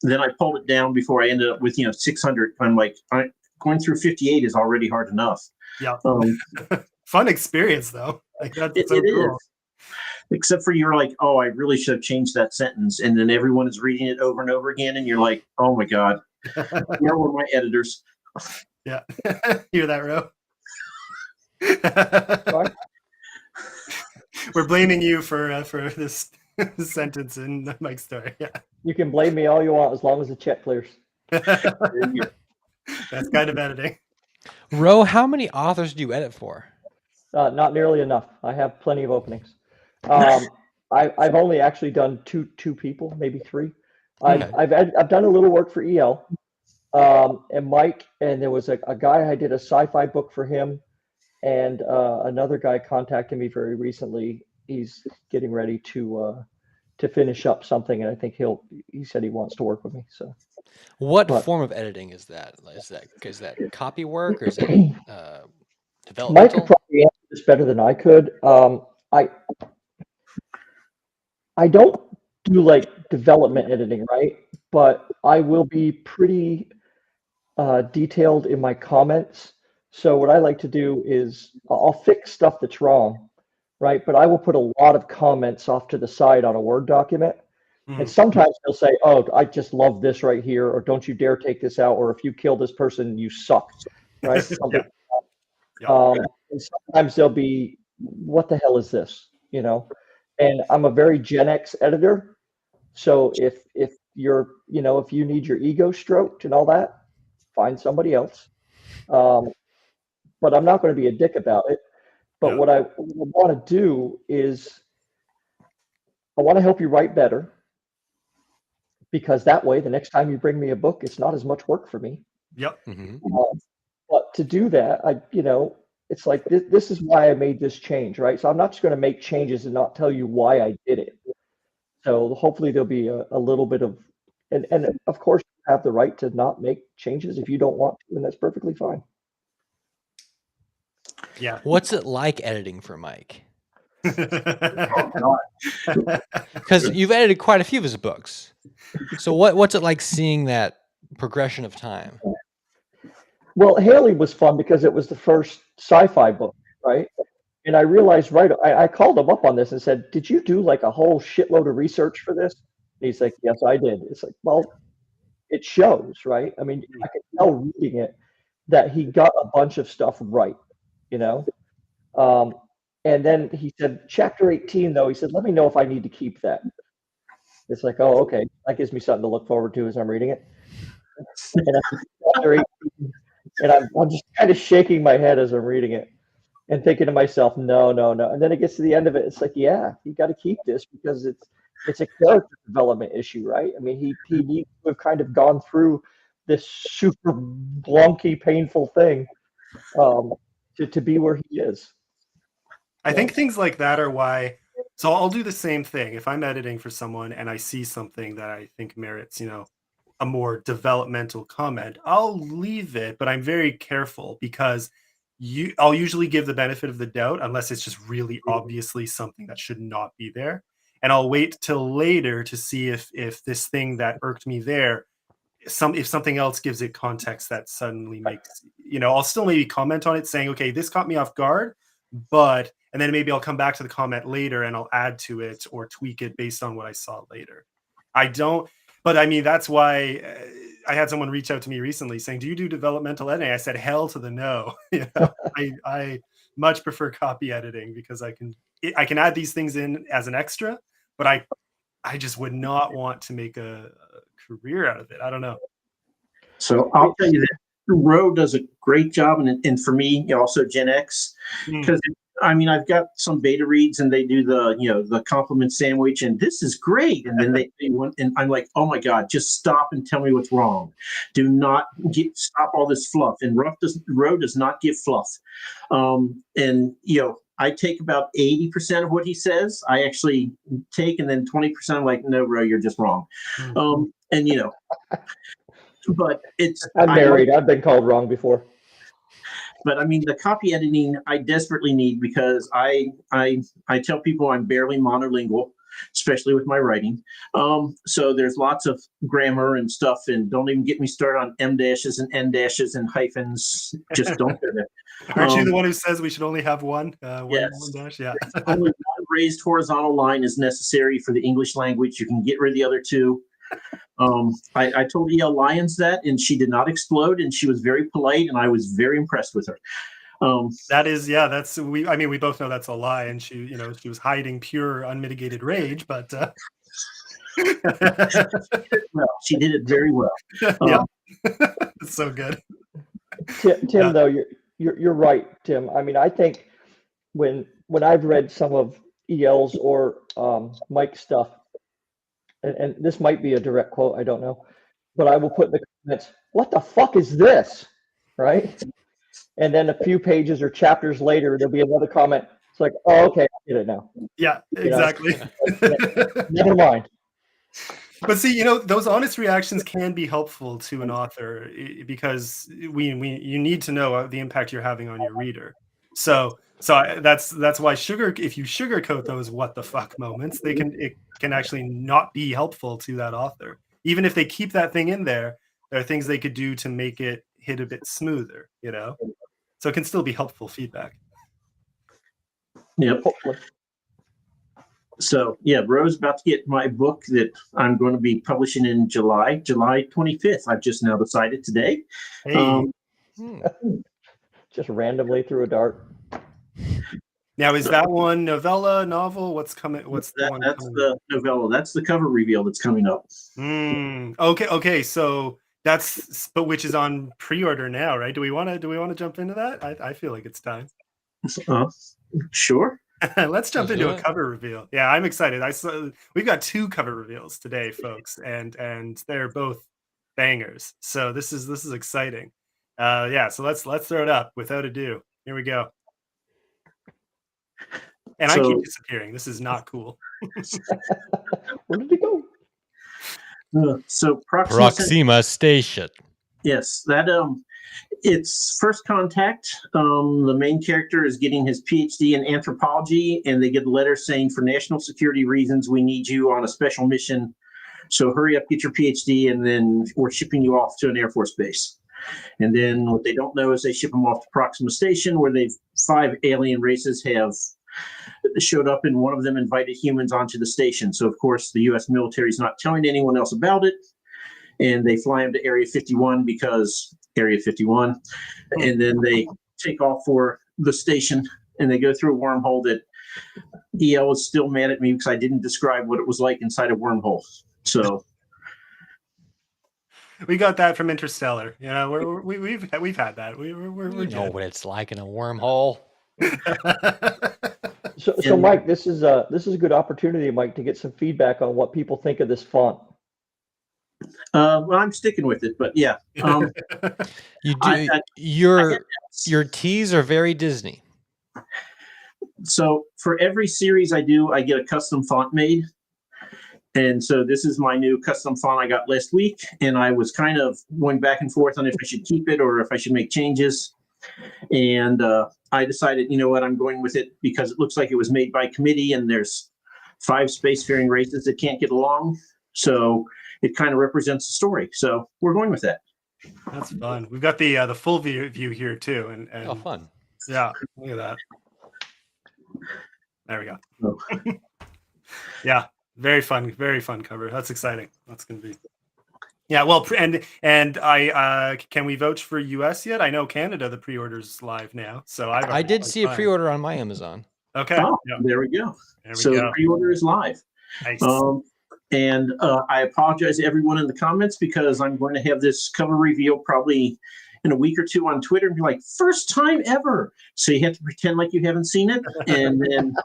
Then I pulled it down before I ended up with 600. I'm like, going through 58 is already hard enough. Yeah. Fun experience though. Like that's so cool. Is. Except for you're like, "Oh, I really should have changed that sentence," and then everyone is reading it over and over again, and you're like, "Oh my God, where were my editors?" Yeah. Hear that, Ro? We're blaming you for this sentence in Mike's story. Yeah. You can blame me all you want as long as the check clears. That's kind of editing. Ro, how many authors do you edit for? Not nearly enough. I have plenty of openings. I've only actually done two people, maybe 3. I've done a little work for EL, and Mike, and there was a guy I did a sci-fi book for him, and another guy contacted me very recently. He's getting ready to finish up something, and I think he said he wants to work with me. So, what form of editing is that? Is that copy work, or is it developmental? Mike could probably answer this better than I could. I don't do like development editing, right? But I will be pretty detailed in my comments. So what I like to do is I'll fix stuff that's wrong, right? But I will put a lot of comments off to the side on a Word document. And sometimes they'll say, "Oh, I just love this right here," or "Don't you dare take this out," or "If you kill this person, you suck," right? And sometimes they'll be, "What the hell is this?" And I'm a very Gen X editor. So if you're, if you need your ego stroked and all that, find somebody else. But I'm not going to be a dick about it. But Yeah. what I want to do is I want to help you write better, because that way, the next time you bring me a book, it's not as much work for me. Yep. Mhm. But to do that, it's like this is why I made this change, right? So I'm not just going to make changes and not tell you why I did it. So hopefully there'll be a little bit of, and of course you have the right to not make changes if you don't want to, and that's perfectly fine. Yeah. What's it like editing for Mike? God. Because you've edited quite a few of his books. So what's it like seeing that progression of time? Well, Haley was fun because it was the first sci-fi book, right? And I realized I called him up on this and said, "Did you do like a whole shitload of research for this?" And he's like, "Yes, I did." It's like, well, it shows, right? I mean, I could tell reading it that he got a bunch of stuff right, you know? And then he said, chapter 18, though, he said, "Let me know if I need to keep that." It's like, oh, okay. That gives me something to look forward to as I'm reading it. And chapter 18, and I'm just kind of shaking my head as I'm reading it and thinking to myself, no, no, no. And then it gets to the end of it. It's like, yeah, you got to keep this because it's a character development issue, right? I mean, he needs to have kind of gone through this super blunky, painful thing to be where he is. I think things like that are why. So I'll do the same thing if I'm editing for someone and I see something that I think merits, a more developmental comment. I'll leave it, but I'm very careful because I'll usually give the benefit of the doubt unless it's just really obviously something that should not be there, and I'll wait till later to see if this thing that irked me there, if something else gives it context that suddenly makes, I'll still maybe comment on it saying, okay, this caught me off guard, and then maybe I'll come back to the comment later and I'll add to it or tweak it based on what I saw later. But I mean, that's why I had someone reach out to me recently saying, "Do you do developmental editing?" I said, "Hell to the no." I much prefer copy editing because I can add these things in as an extra, but I just would not want to make a career out of it. I don't know. So I'll tell you that Roe does a great job, and for me, also Gen X, because I've got some beta reads, and they do the compliment sandwich, and this is great, and then they want, and I'm like, oh my god, just stop and tell me what's wrong. Do not stop all this fluff. And Roe does not give fluff, and I take about 80% of what he says. I actually take, and then 20% I'm like, no, Roe, you're just wrong. And but I'm married. I've been called wrong before. But I mean, the copy editing I desperately need because I tell people I'm barely monolingual, especially with my writing. So there's lots of grammar and stuff, and don't even get me started on M dashes and N dashes and hyphens. Just don't do that. Aren't you the one who says we should only have one? Yes. One dash? Yeah. Only one raised horizontal line is necessary for the English language. You can get rid of the other two. I told E.L. Lyons that, and she did not explode, and she was very polite, and I was very impressed with her. We both know that's a lie, and she was hiding pure unmitigated rage, but well, she did it very well. Yeah. It's so good. Tim, though, you're right, Tim. I mean, I think when I've read some of EL's or Mike's stuff, and this might be a direct quote, I don't know, but I will put in the comments, "What the fuck is this?" Right? And then a few pages or chapters later, there'll be another comment. It's like, oh, okay, I get it now. Yeah, exactly. Never mind. But see, those honest reactions can be helpful to an author because you need to know the impact you're having on your reader. So that's why if you sugarcoat those "what the fuck" moments, it can actually not be helpful to that author. Even if they keep that thing in there are things they could do to make it hit a bit smoother, So it can still be helpful feedback. Yep. Hopefully. So yeah, Roe's about to get my book that I'm going to be publishing in July 25th. I've just now decided today. Hey. Just randomly threw a dart. Now, is that one novella, novel? What's coming? What's the one? That's the novella. That's the cover reveal that's coming up. Okay. So but which is on pre-order now, right? Do we want to jump into that? I feel like it's time. Sure. Let's jump Let's into do a it. cover reveal. Yeah, I'm excited. We've got 2 cover reveals today, folks, and they're both bangers. So this is exciting. Yeah, so let's throw it up without ado. Here we go. And I keep disappearing. This is not cool. Where did he go? So Proxima Station. Yes, that it's First Contact. The main character is getting his PhD in anthropology, and they get a letter saying, for national security reasons, we need you on a special mission. So hurry up, get your PhD, and then we're shipping you off to an Air Force base. And then what they don't know is they ship them off to Proxima Station, where 5 alien races have showed up, and one of them invited humans onto the station. So, of course, the U.S. military is not telling anyone else about it. And they fly him to Area 51 because Area 51. And then they take off for the station, and they go through a wormhole that EL is still mad at me because I didn't describe what it was like inside a wormhole. So we got that from Interstellar. You know, we've had that. We're know what it's like in a wormhole. So Mike, this is a good opportunity, Mike, to get some feedback on what people think of this font. well, I'm sticking with it, but yeah. You do your teas are very Disney. So for every series I do, I get a custom font made. And so this is my new custom font I got last week. And I was kind of going back and forth on if I should keep it or if I should make changes. And I decided, you know what, I'm going with it because it looks like it was made by committee and there's 5 spacefaring races that can't get along. So it kind of represents the story. So we're going with that. That's fun. We've got the full view here too. And Oh, fun. Yeah, look at that. There we go. Oh. Yeah, very fun cover. That's exciting. That's gonna be. Yeah, well, and I can we vouch for US yet? I know Canada, the pre-order's live now, so I did see a pre-order on my Amazon. Okay, yeah. There we go. There we so go. The pre-order is live. Nice. And I apologize to everyone in the comments because I'm going to have this cover reveal probably in a week or 2 on Twitter and be like, first time ever. So you have to pretend like you haven't seen it and then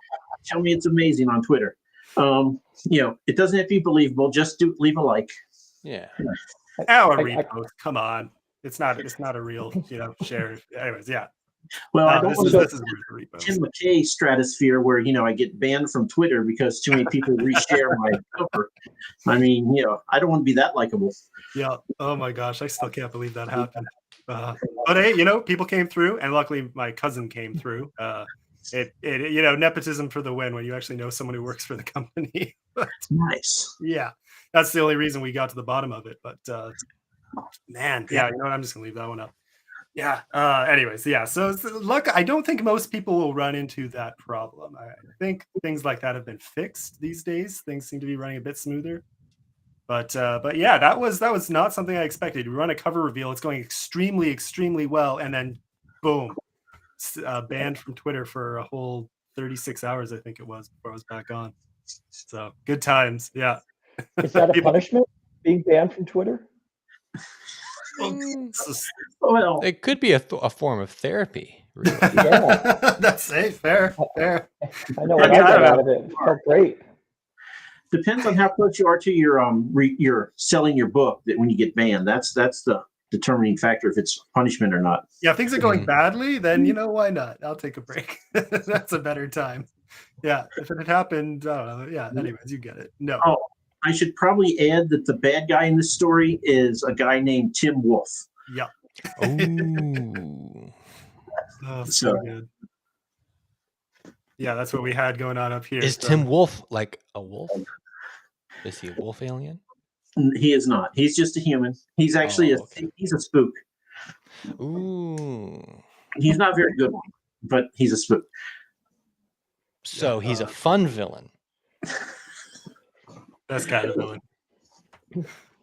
tell me it's amazing on Twitter. It doesn't have to be believable. Just leave a like. Yeah. Repost. Come on. It's not a real, share. Anyways, yeah. Well, I don't want this to is a repost. Tim McKay stratosphere where, I get banned from Twitter because too many people reshare my cover. I mean, I don't want to be that likable. Yeah. Oh my gosh. I still can't believe that happened. But hey, people came through, and luckily my cousin came through. Nepotism for the win when you actually know someone who works for the company. Nice. Yeah. That's the only reason we got to the bottom of it. But man, yeah, you know what? I'm just gonna leave that one up. Yeah. Anyways, yeah. So look, I don't think most people will run into that problem. I think things like that have been fixed these days. Things seem to be running a bit smoother. But yeah, that was not something I expected. We run a cover reveal. It's going extremely, extremely well, and then boom, banned from Twitter for a whole 36 hours. I think it was before I was back on. So good times. Yeah. Is that a punishment? Being banned from Twitter? Well, it could be a form of therapy. Really. Yeah. That's safe. Fair. I know what I got out of it. It felt great. Depends on how close you are to your selling your book. That when you get banned, that's the determining factor if it's punishment or not. Yeah, if things are going badly, then why not? I'll take a break. That's a better time. Yeah, if it had happened, yeah. Anyways, you get it. No. Oh, I should probably add that the bad guy in this story is a guy named Tim Wolf. Yeah. Ooh. Oh, so good. Yeah, that's what we had going on up here. Is Tim Wolf like a wolf? Is he a wolf alien? He is not. He's just a human. He's actually he's a spook. Ooh. He's not very good, but he's a spook. So he's a fun villain. That's kind of villain.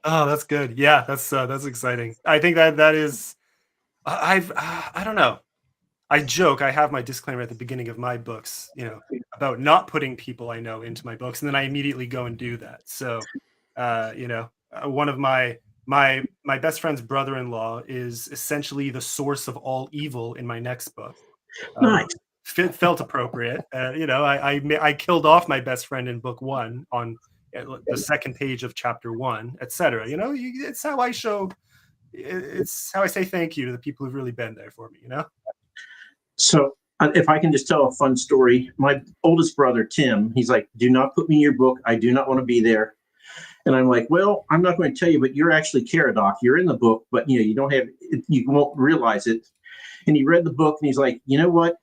Oh, that's good. Yeah, that's exciting. I think that is. I don't know. I joke. I have my disclaimer at the beginning of my books, about not putting people I know into my books, and then I immediately go and do that. So, one of my my best friend's brother-in-law is essentially the source of all evil in my next book. Nice. Felt appropriate. I killed off my best friend in book 1 on the second page of chapter 1, etc. It's how I show. It's how I say thank you to the people who've really been there for me. So if I can just tell a fun story, my oldest brother, Tim, he's like, do not put me in your book. I do not want to be there. And I'm like, well, I'm not going to tell you, but you're actually Caradoc. You're in the book, but you won't realize it. And he read the book and he's like, you know what?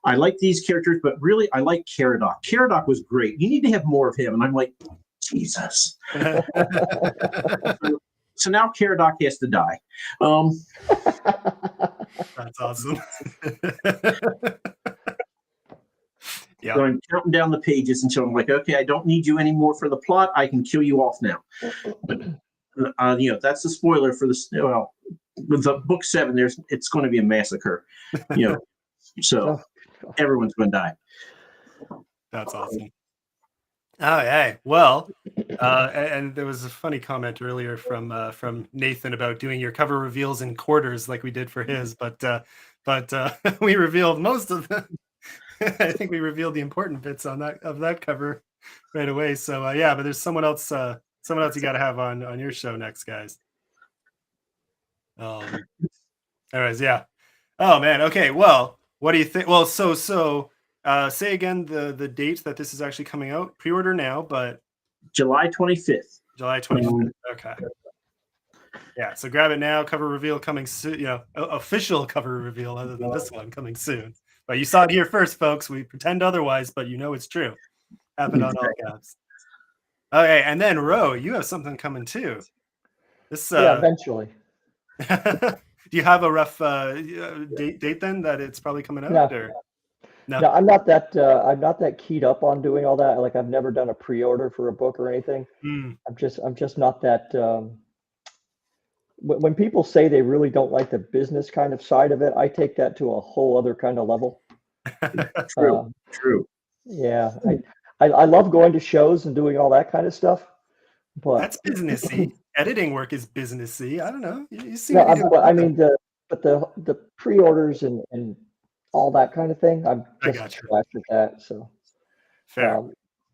I like these characters, but really I like Caradoc. Caradoc was great. You need to have more of him. And I'm like, Jesus. So now Caradoc has to die. That's awesome. Yeah. So I'm counting down the pages until I'm like, okay, I don't need you anymore for the plot. I can kill you off now. But, that's the spoiler for this. Well, with the book 7, it's going to be a massacre. So everyone's going to die. That's awesome. Oh, hey. Well, and there was a funny comment earlier from Nathan about doing your cover reveals in quarters like we did for his, but we revealed most of them. I think we revealed the important bits of that cover right away. So but there's someone else you got to have on your show next, guys. Anyways, yeah. Oh man. Okay. Well, what do you think? Well, so say again the date that this is actually coming out. Pre-order now, but July 25th. July 25th. Okay. Yeah. So grab it now. Cover reveal coming soon. Official cover reveal other than this one coming soon. But you saw it here first, folks. We pretend otherwise, but it's true. Happened on all caps. Okay, and then Ro, you have something coming too. This eventually. Do you have a rough date then that it's probably coming out? No. Or? No, I'm not that keyed up on doing all that. Like I've never done a pre-order for a book or anything. I'm just not that. When people say they really don't like the business kind of side of it, I take that to a whole other kind of level. True. Yeah, I love going to shows and doing all that kind of stuff. But that's businessy. Editing work is businessy. I don't know. You see. No, the pre-orders and all that kind of thing. I'm just trash at that. So fair.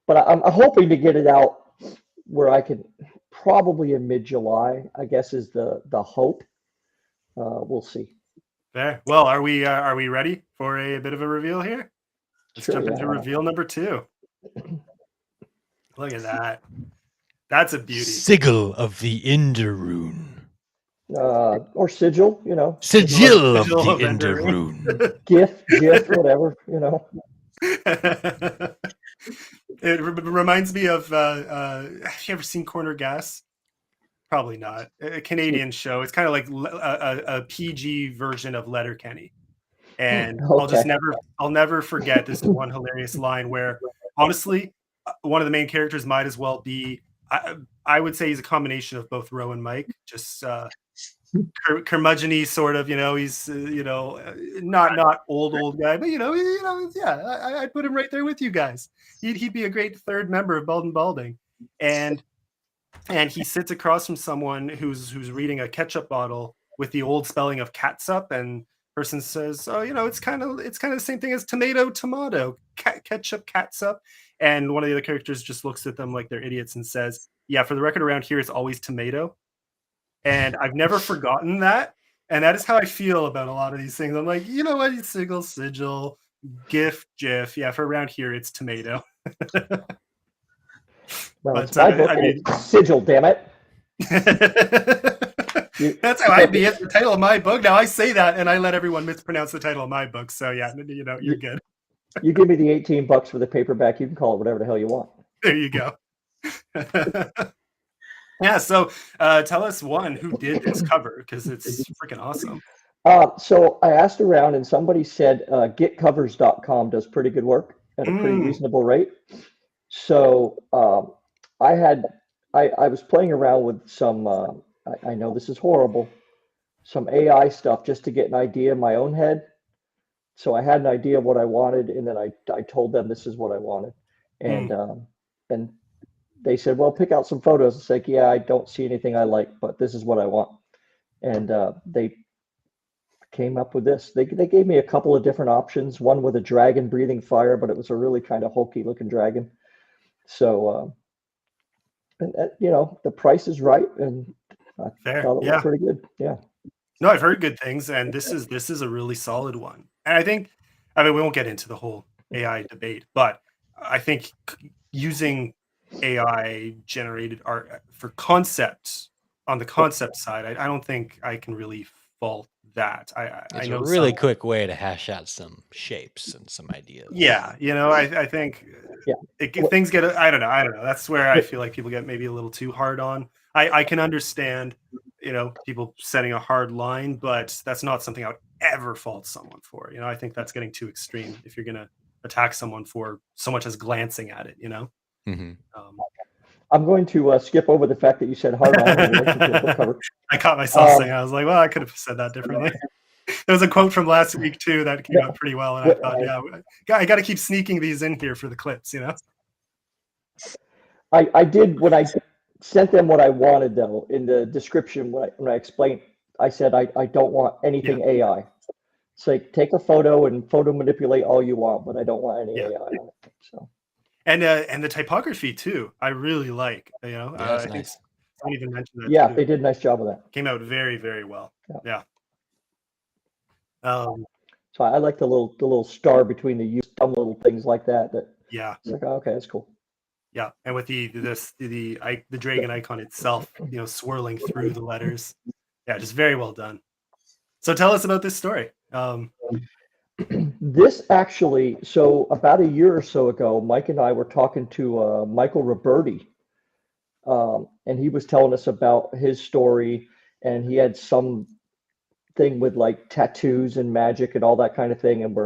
But I'm hoping to get it out where I can probably in mid-July, I guess is the hope. We'll see. Fair. Well, are we ready for a bit of a reveal here? Let's jump into reveal number 2. Look at that. That's a beauty. Sigil of the Enderrune. Or sigil, Sigil of the Enderrune. GIF, whatever, It reminds me of have you ever seen Corner Gas? Probably not. A Canadian show. It's kind of like a PG version of Letterkenny. And Okay. I'll never forget this one hilarious line where honestly one of the main characters might as well be I would say he's a combination of both Ro and Mike, just curmudgeon-y sort of, he's not old guy, but I'd put him right there with you guys. He'd be a great third member of Bald and Balding, and he sits across from someone who's reading a ketchup bottle with the old spelling of catsup, and person says, oh, it's kind of the same thing as tomato, ketchup, catsup, and one of the other characters just looks at them like they're idiots and says, yeah, for the record around here it's always tomato. And I've never forgotten that. And that is how I feel about a lot of these things. I'm like, you know what? Sigil, GIF. Yeah, for around here, it's tomato. Well, it's my book, it's sigil, damn it. That's how I'd be. It's the title of my book. Now I say that, and I let everyone mispronounce the title of my book. So yeah, you're good. You give me the $18 for the paperback. You can call it whatever the hell you want. There you go. Yeah, so tell us who did this cover, because it's freaking awesome. So I asked around and somebody said getcovers.com does pretty good work at a pretty reasonable rate. So I was playing around with some, I know this is horrible, some AI stuff just to get an idea in my own head. So I had an idea of what I wanted, and then I told them this is what I wanted. And they said, well, pick out some photos. It's like, yeah, I don't see anything I like, but this is what I want. And they came up with this. They gave me a couple of different options, one with a dragon breathing fire, but it was a really kind of hokey looking dragon. So, and you know, the price is right, and I Fair. thought it Yeah. looked pretty good. Yeah. No, I've heard good things, and this is a really solid one. And I think, I mean, we won't get into the whole AI debate, but I think using AI generated art for concepts on the concept side, I don't think I can really fault that. I It's know a really some, quick way to hash out some shapes and some ideas. yeah, you know, I think Yeah. things get, I don't know. That's where I feel like people get maybe a little too hard on. I can understand, you know, people setting a hard line, but that's not something I would ever fault someone for. You know, I think that's getting too extreme if you're going to attack someone for so much as glancing at it, you know? Mhm. I'm going to skip over the fact that you said hard on in relation to the book cover. I caught myself saying, I was like, well, I could have said that differently. There was a quote from last week too that came out pretty well, and I thought, yeah, I got to keep sneaking these in here for the clips, you know. I did when I sent them what I wanted though in the description when I explained. I said I don't want anything AI. It's like take a photo and photo manipulate all you want, but I don't want any AI on it. So. And the typography too, I really like. You know, Yeah, that's I think nice. someone even mentioned that. Yeah, too. they did a nice job of that. Came out very, very well. Yeah. So I like the little star between the U, some little things like that. That Yeah. it's like, oh, okay, that's cool. Yeah, and with the dragon icon itself, you know, swirling through the letters. Yeah, just very well done. So tell us about this story. This actually, so about a year or so ago, Mike and I were talking to Michael Roberti, and he was telling us about his story, and he had some thing with like tattoos and magic and all that kind of thing, and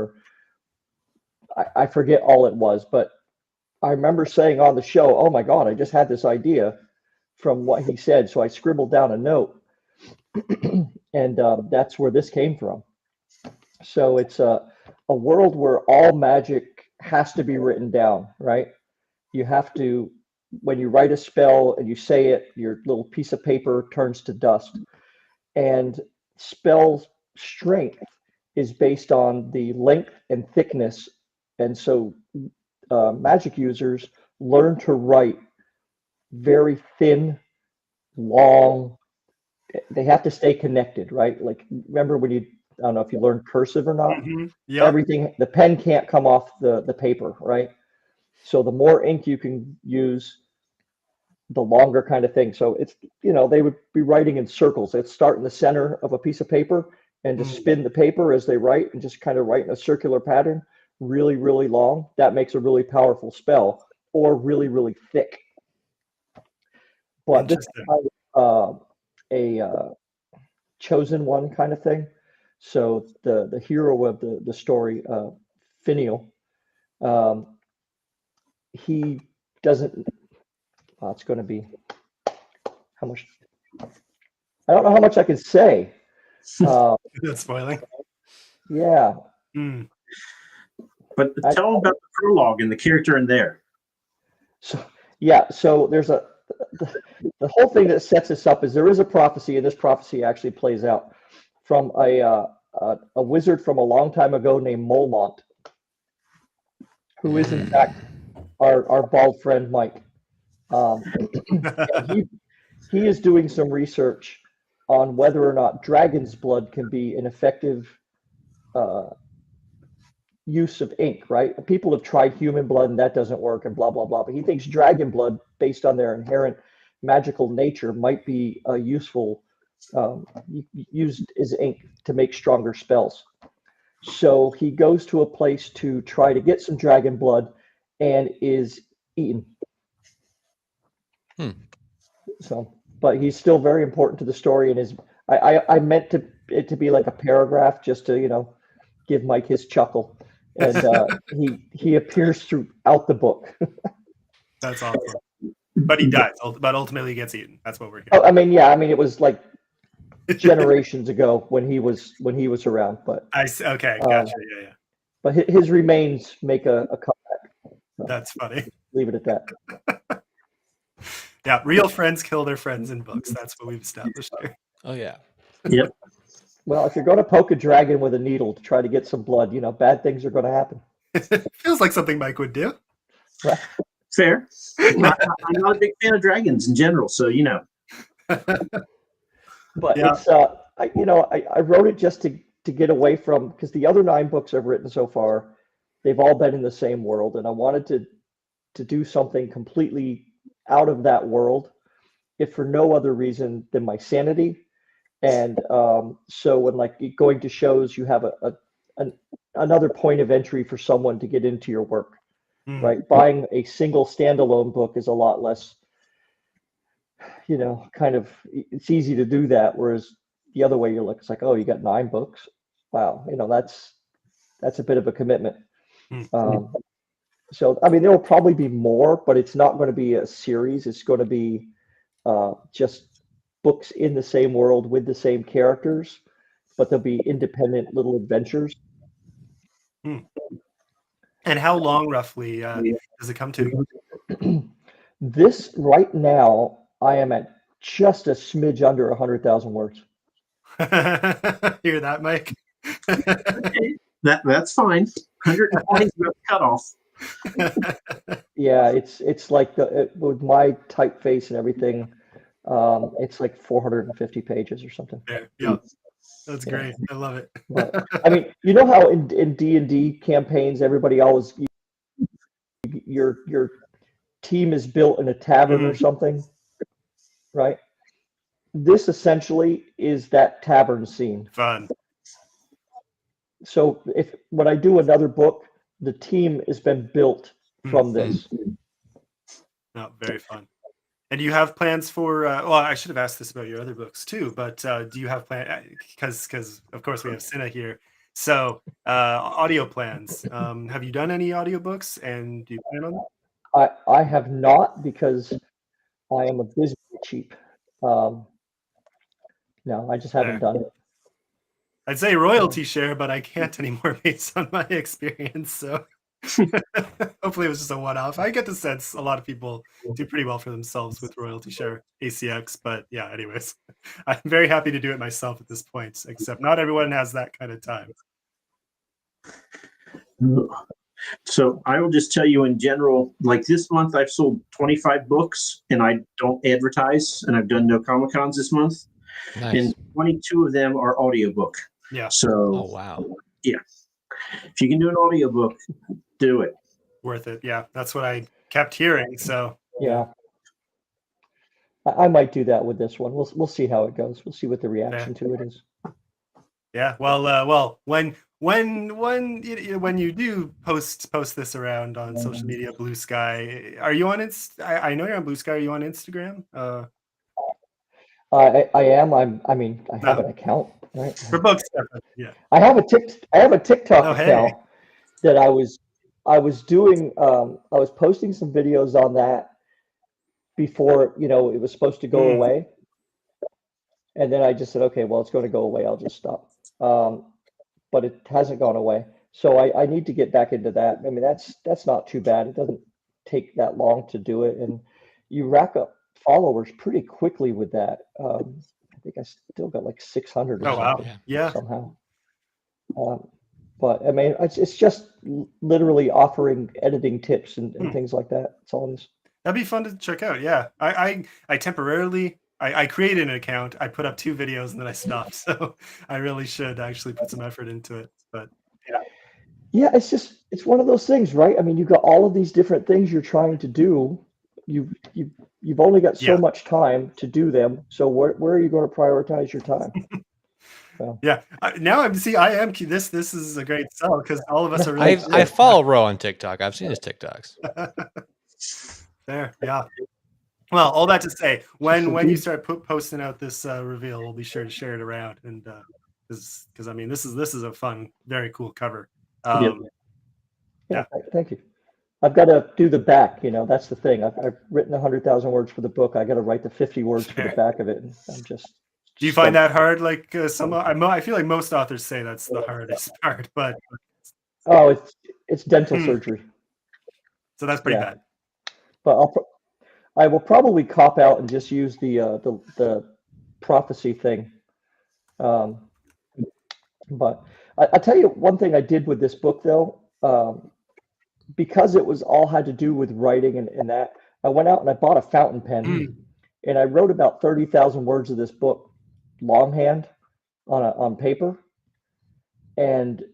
I forget all it was, but I remember saying on the show, oh my God, I just had this idea from what he said. So I scribbled down a note, and that's where this came from. So it's a world where all magic has to be written down, right? You have to, when you write a spell and you say it, your little piece of paper turns to dust. And spell strength is based on the length and thickness. And so magic users learn to write very thin, long, they have to stay connected, right? Like, remember when you, I don't know if you learned cursive or not, Yeah. everything, the pen can't come off the paper, right? So the more ink you can use, the longer kind of thing. So it's, you know, they would be writing in circles. They'd start in the center of a piece of paper and just spin the paper as they write and just kind of write in a circular pattern, really, really long. That makes a really powerful spell, or really, really thick. But this is kind of a chosen one kind of thing. So the hero of the story, Finial, he doesn't. It's going to be how much? I don't know how much I can say. That's spoiling. Yeah. But tell them about the prologue and the character in there. So yeah, so there's the whole thing that sets this up is there is a prophecy, and this prophecy actually plays out from a wizard from a long time ago named Molmont, who is in fact our bald friend Mike. He is doing some research on whether or not dragon's blood can be an effective use of ink, right? People have tried human blood and that doesn't work and blah, blah, blah. But he thinks dragon blood, based on their inherent magical nature, might be useful, used as ink to make stronger spells. So he goes to a place to try to get some dragon blood and is eaten. So, but he's still very important to the story, and is I meant it to be like a paragraph just to, you know, give Mike his chuckle, and he appears throughout the book. That's awesome. But he dies. But ultimately, he gets eaten. That's what we're getting. Oh, I mean, yeah, I mean, it was like generations ago when he was around, but okay, gotcha. Yeah. But his remains make a comeback. So that's funny. Leave it at that. Yeah, real friends kill their friends in books. That's what we've established here. Oh yeah. Yep. Well, if you're going to poke a dragon with a needle to try to get some blood, bad things are going to happen. Feels like something Mike would do. Right? Fair. I'm not a big fan of dragons in general, so But Yeah. it's I wrote it just to get away from, because the other 9 books I've written so far, they've all been in the same world, and I wanted to do something completely out of that world, if for no other reason than my sanity. And so when like going to shows, you have another point of entry for someone to get into your work, right? Buying a single standalone book is a lot less, kind of, it's easy to do that. Whereas the other way you look, it's like, oh, you got 9 books. Wow. That's a bit of a commitment. So, I mean, there will probably be more, but it's not going to be a series. It's going to be just books in the same world with the same characters, but they'll be independent little adventures. And how long roughly does it come to? This right now, I am at just a smidge under 100,000 words. Hear that, Mike? that's fine. 120 is the cutoff. Yeah, it's like with my typeface and everything, it's like 450 pages or something. Yeah, that's great. I love it. But, I mean, you know how in D&D campaigns, everybody always, your team is built in a tavern or something, right? This essentially is that tavern scene. Fun. So when I do another book, the team has been built from this. No, very fun. And do you have plans for? Well, I should have asked this about your other books too. But do you have plans? Because of course we have Cinna here. So audio plans. Have you done any audiobooks, and do you plan on that? I have not, because I am a business cheap. No, I just haven't done it. I'd say royalty share, but I can't anymore based on my experience. So hopefully it was just a one-off. I get the sense a lot of people do pretty well for themselves with royalty share ACX. But yeah, anyways, I'm very happy to do it myself at this point, except not everyone has that kind of time. So I will just tell you in general, like this month I've sold 25 books and I don't advertise, and I've done no Comic-Cons this month. Nice. And 22 of them are audiobook. Yeah. So Oh wow. yeah. If you can do an audiobook, do it. Worth it. Yeah, that's what I kept hearing. So Yeah. I might do that with this one. We'll see how it goes. We'll see what the reaction to it is. yeah. Well, when you do post this around on social media, Blue Sky, are you on I know you're on Blue Sky. Are you on Instagram? I am. I have an account, right? For books, yeah. I have a TikTok Oh, hey. account that I was doing. I was posting some videos on that before it was supposed to go away, and then I just said, okay, well, it's going to go away. I'll just stop. But it hasn't gone away, so I need to get back into that. I mean, that's not too bad. It doesn't take that long to do it, and you rack up followers pretty quickly with that. I think I still got like 600 or Oh wow, something yeah. somehow. But I mean, it's just literally offering editing tips and things like that. That's all it is. That'd be fun to check out. Yeah, I temporarily I created an account. I put up 2 videos and then I stopped. So I really should actually put some effort into it. But yeah, it's one of those things, right? I mean, you've got all of these different things you're trying to do. You've only got so much time to do them. So where are you going to prioritize your time? So. Yeah, now I am. This is a great sell because all of us are really. I follow Ro on TikTok. I've seen his TikToks. There, yeah. Well, all that to say, when you start posting out this reveal, we'll be sure to share it around, and because I mean, this is a fun, very cool cover. Yeah, thank you. I've got to do the back. That's the thing. I've written 100,000 words for the book. I got to write the 50 words for the back of it. And I'm just. Do you find that hard? Like I feel like most authors say that's the hardest part, but. Oh, it's dental surgery. So that's pretty bad. But I will probably cop out and just use the prophecy thing. But I tell you one thing I did with this book though, because it was all had to do with writing and that, I went out and I bought a fountain pen and I wrote about 30,000 words of this book longhand on paper. And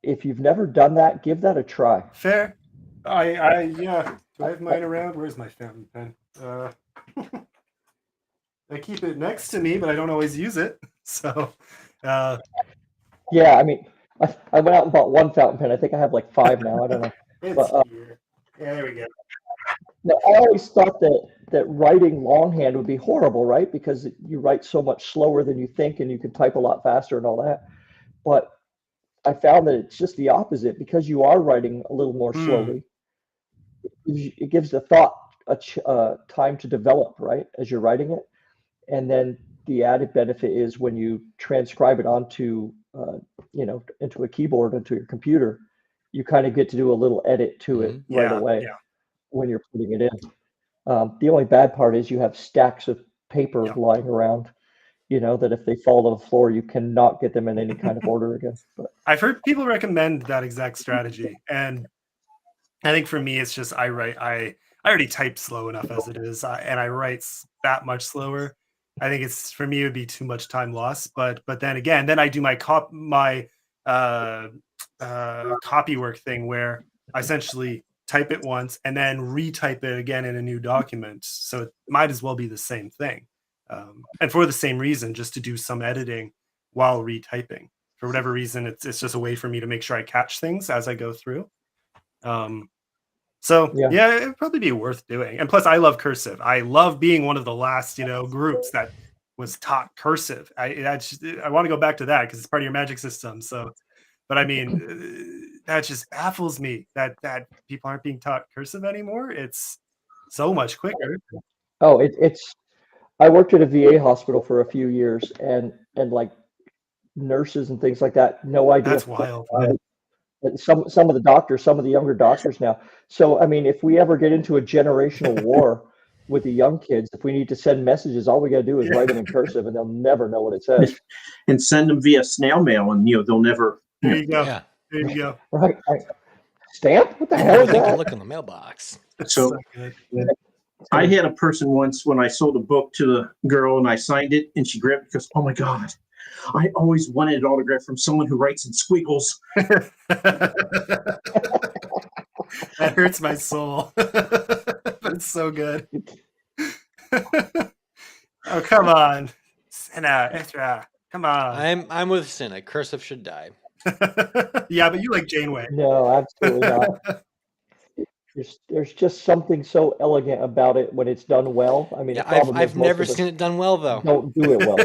if you've never done that, give that a try. Fair. Yeah. Do I have mine around? Where's my fountain pen? I keep it next to me, but I don't always use it. So, yeah, I mean, I went out and bought one fountain pen. I think I have like 5 now. I don't know. it's here. Yeah, there we go. Now, I always thought that writing longhand would be horrible, right? Because you write so much slower than you think, and you can type a lot faster and all that. But I found that it's just the opposite because you are writing a little more slowly. It gives the thought a time to develop, right, as you're writing it. And then the added benefit is when you transcribe it onto, into a keyboard, into your computer, you kind of get to do a little edit to it right away when you're putting it in. The only bad part is you have stacks of paper lying around, that if they fall to the floor, you cannot get them in any kind of order again. But I've heard people recommend that exact strategy. And I think for me, it's just I already type slow enough as it is, and I write that much slower. I think it's for me it would be too much time lost. But then again, I do my copy work thing where I essentially type it once and then retype it again in a new document. So it might as well be the same thing, and for the same reason, just to do some editing while retyping. For whatever reason, it's just a way for me to make sure I catch things as I go through. So it'd probably be worth doing. And plus I love cursive. I love being one of the last, groups that was taught cursive. I want to go back to that because it's part of your magic system. So, but I mean, that just baffles me that people aren't being taught cursive anymore. It's so much quicker. Oh, I worked at a VA hospital for a few years and like nurses and things like that, no idea. That's wild. Some of the doctors, some of the younger doctors now. So, I mean, if we ever get into a generational war with the young kids, if we need to send messages, all we got to do is write them in cursive and they'll never know what it says. And send them via snail mail and, they'll never. There you go. Yeah. There you go. Right. Stamp? What the hell is They can that? look in the mailbox. So good. I had a person once when I sold a book to the girl and I signed it and she grabbed it because, oh my God, I always wanted an autograph from someone who writes in squiggles. That hurts my soul. But it's so good. Oh, come on. Senna, Ezra, come on. I'm with Cinna. Cursive should die. Yeah, but you like Janeway. No, absolutely not. There's just something so elegant about it when it's done well. I mean, Yeah, the problem I've is most never of us seen it done well though. don't do it well.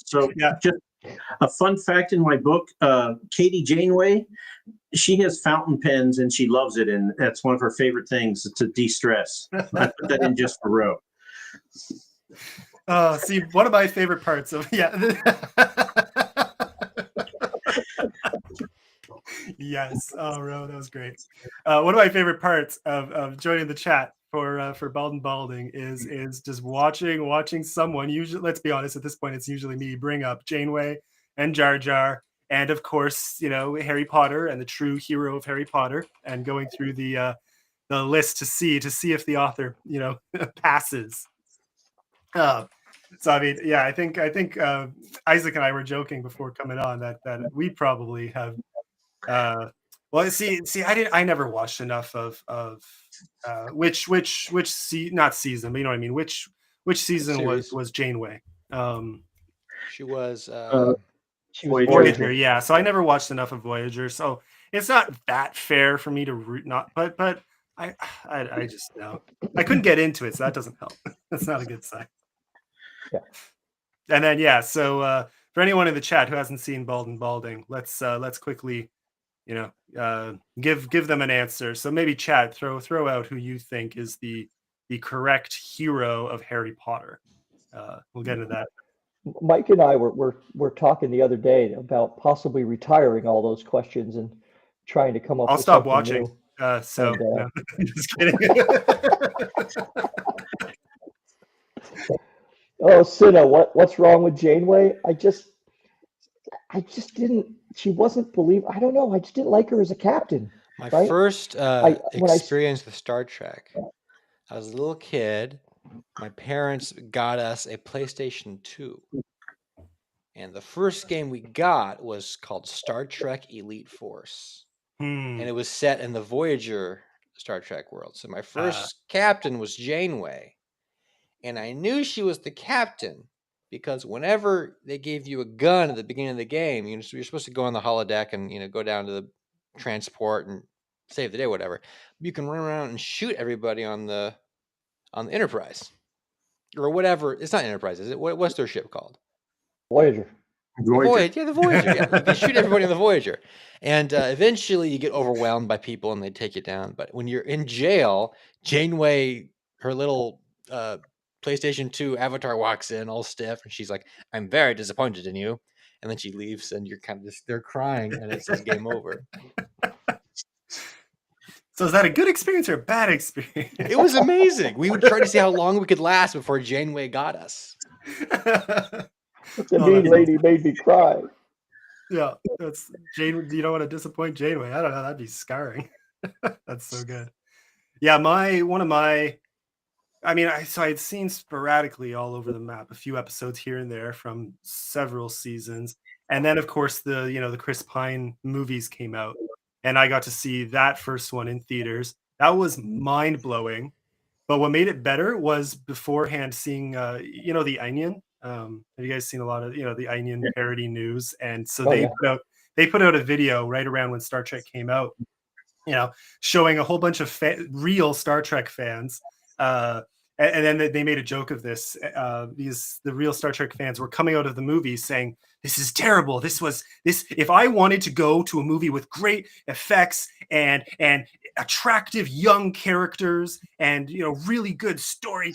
So just a fun fact in my book, Katie Janeway, she has fountain pens and she loves it. And that's one of her favorite things to de-stress. I put that in just for Ro. Oh, see, one of my favorite parts of Yes. Oh, Ro, that was great. One of my favorite parts of joining the chat for Bald and Balding is just watching someone, usually, let's be honest, at this point it's usually me, bring up Janeway and Jar Jar and of course, Harry Potter and the true hero of Harry Potter, and going through the list to see if the author, passes. So I mean, yeah, I think Isaac and I were joking before coming on that we probably have well, I never watched enough of which not season, but you know what I mean, which season was Janeway? She was Voyager, yeah. So I never watched enough of Voyager, so it's not that fair for me to root not, but I just know I couldn't get into it, so that doesn't help. That's not a good sign. Yeah. And then so for anyone in the chat who hasn't seen Bald and Balding, let's quickly, give them an answer. So maybe chat, throw out who you think is the correct hero of Harry Potter. We'll get into that. Mike and I were talking the other day about possibly retiring all those questions and trying to come up. I'll with stop something watching. new. So, And, no, just kidding. Oh, Cinna, what's wrong with Janeway? I just didn't. She wasn't believe. I don't know. I just didn't like her as a captain. My Right? first when I- experience with Star Trek, I was a little kid. My parents got us a PlayStation 2. And the first game we got was called Star Trek Elite Force. And it was set in the Voyager Star Trek world. So my first captain was Janeway. And I knew she was the captain because whenever they gave you a gun at the beginning of the game, you're supposed to go on the holodeck and go down to the transport and save the day, whatever. You can run around and shoot everybody on the Enterprise or whatever. It's not Enterprise, is it? What's their ship called? Voyager. The Voyager. Yeah, the Voyager. Yeah, you can shoot everybody on the Voyager, and eventually you get overwhelmed by people and they take you down. But when you're in jail, Janeway, her little PlayStation 2 avatar walks in all stiff, and she's like, "I'm very disappointed in you," and then she leaves, and you're kind of just they're crying, and it says "Game Over." So is that a good experience or a bad experience? It was amazing. We would try to see how long we could last before Janeway got us. The mean lady made me cry. Yeah, that's Jane. You don't want to disappoint Janeway. I don't know. That'd be scarring. That's so good. Yeah, so I'd seen sporadically all over the map a few episodes here and there from several seasons, and then of course the Chris Pine movies came out, and I got to see that first one in theaters. That was mind blowing. But what made it better was beforehand seeing The Onion. Have you guys seen a lot of The Onion parody news? And so they put out a video right around when Star Trek came out, showing a whole bunch of real Star Trek fans. And then they made a joke of this. The real Star Trek fans were coming out of the movie saying, "This is terrible. This. If I wanted to go to a movie with great effects and attractive young characters and really good story,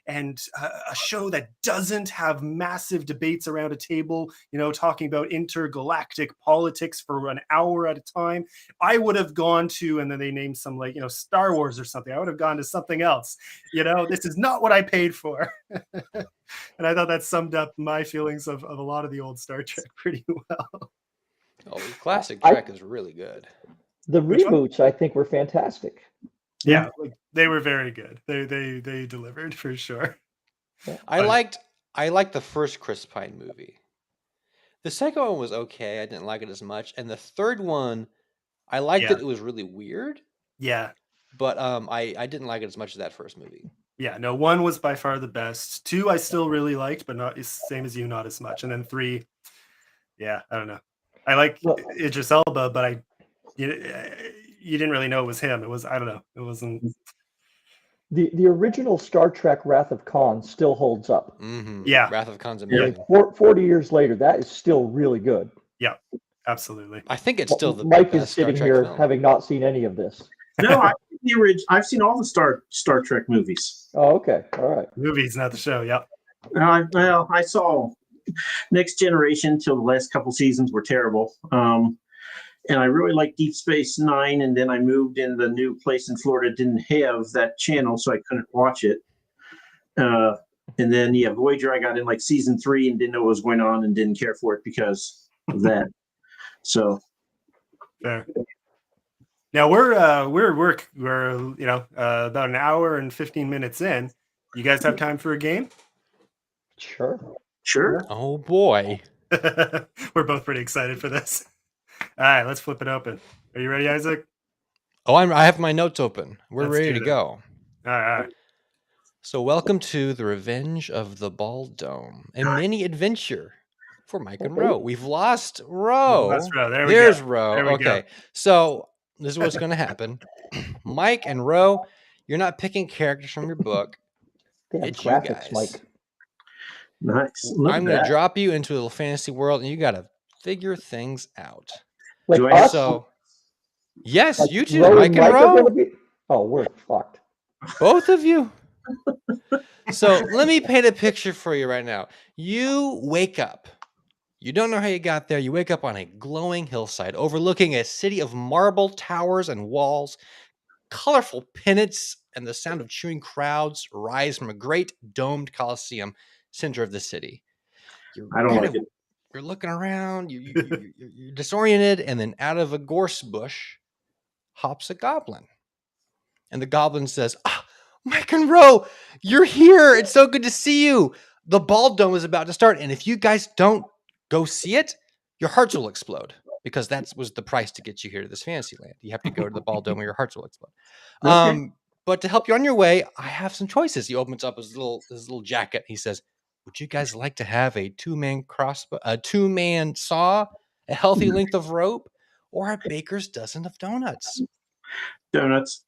and a show that doesn't have massive debates around a table, talking about intergalactic politics for an hour at a time, I would have gone to," and then they named some Star Wars or something. I would have gone to something else. This is not what I paid for. And I thought that summed up my feelings of a lot of the old Star Trek pretty well. Oh, the classic Trek is really good. The reboots, I think, were fantastic. Yeah, they were very good. They delivered for sure. I liked the first Chris Pine movie. The second one was okay. I didn't like it as much, and the third one, I liked it. It was really weird. Yeah, but I didn't like it as much as that first movie. Yeah, no, 1 was by far the best. 2 I still really liked, but not same as you, not as much. And then 3, yeah, I don't know. I like Idris Elba, but you didn't really know it was him. It was, I don't know. It wasn't. The original Star Trek Wrath of Khan still holds up. Mm-hmm. Yeah. Wrath of Khan's amazing. 40 years later, that is still really good. Yeah, absolutely. I think it's still the Mike best is sitting Star Trek here film. having not seen any of this. No, I've seen all the Star Trek movies. Oh, okay. All right. Movies, not the show. Yeah. Well, I saw Next Generation till the last couple seasons were terrible. And I really liked Deep Space Nine, and then I moved in the new place in Florida, didn't have that channel, so I couldn't watch it. And then, Voyager, I got in like season 3 and didn't know what was going on and didn't care for it because of that. So, fair. Now we're about an hour and 15 minutes in. You guys have time for a game? Sure. Oh boy. We're both pretty excited for this. All right, let's flip it open. Are you ready, Isaac? Oh, I have my notes open. We're Let's ready do to that. go. All right. So welcome to The Revenge of the Ball Dome, a mini adventure for Mike and Ro. We've lost Ro. That's Ro. There we There's go. Ro. There we go. Okay. So this is what's going to happen. Mike and Ro, you're not picking characters from your book. Damn It's you graphics, guys. Mike. nice. I'm going to drop you into a little fantasy world, and you got to figure things out. Like Do I- us? So, yes, Like you two, Ro Mike and are Ro, gonna be- Oh, we're fucked. both of you. So let me paint a picture for you right now. You wake up. You don't know how you got there. You wake up on a glowing hillside overlooking a city of marble towers and walls. Colorful pennants and the sound of cheering crowds rise from a great domed coliseum center of the city. You're I don't kind like of it. you're looking around, you're disoriented, and then out of a gorse bush hops a goblin. And the goblin says, Mike and Ro, you're here. It's so good to see you. The ball dome is about to start. And if you guys don't go see it, your hearts will explode because that was the price to get you here to this fantasy land. You have to go to the ball dome or your hearts will explode. Okay. But to help you on your way, I have some choices. He opens up his little jacket. He says, would you guys like to have a two-man crossbow, a two-man saw, a healthy length of rope, or a baker's dozen of donuts? Donuts.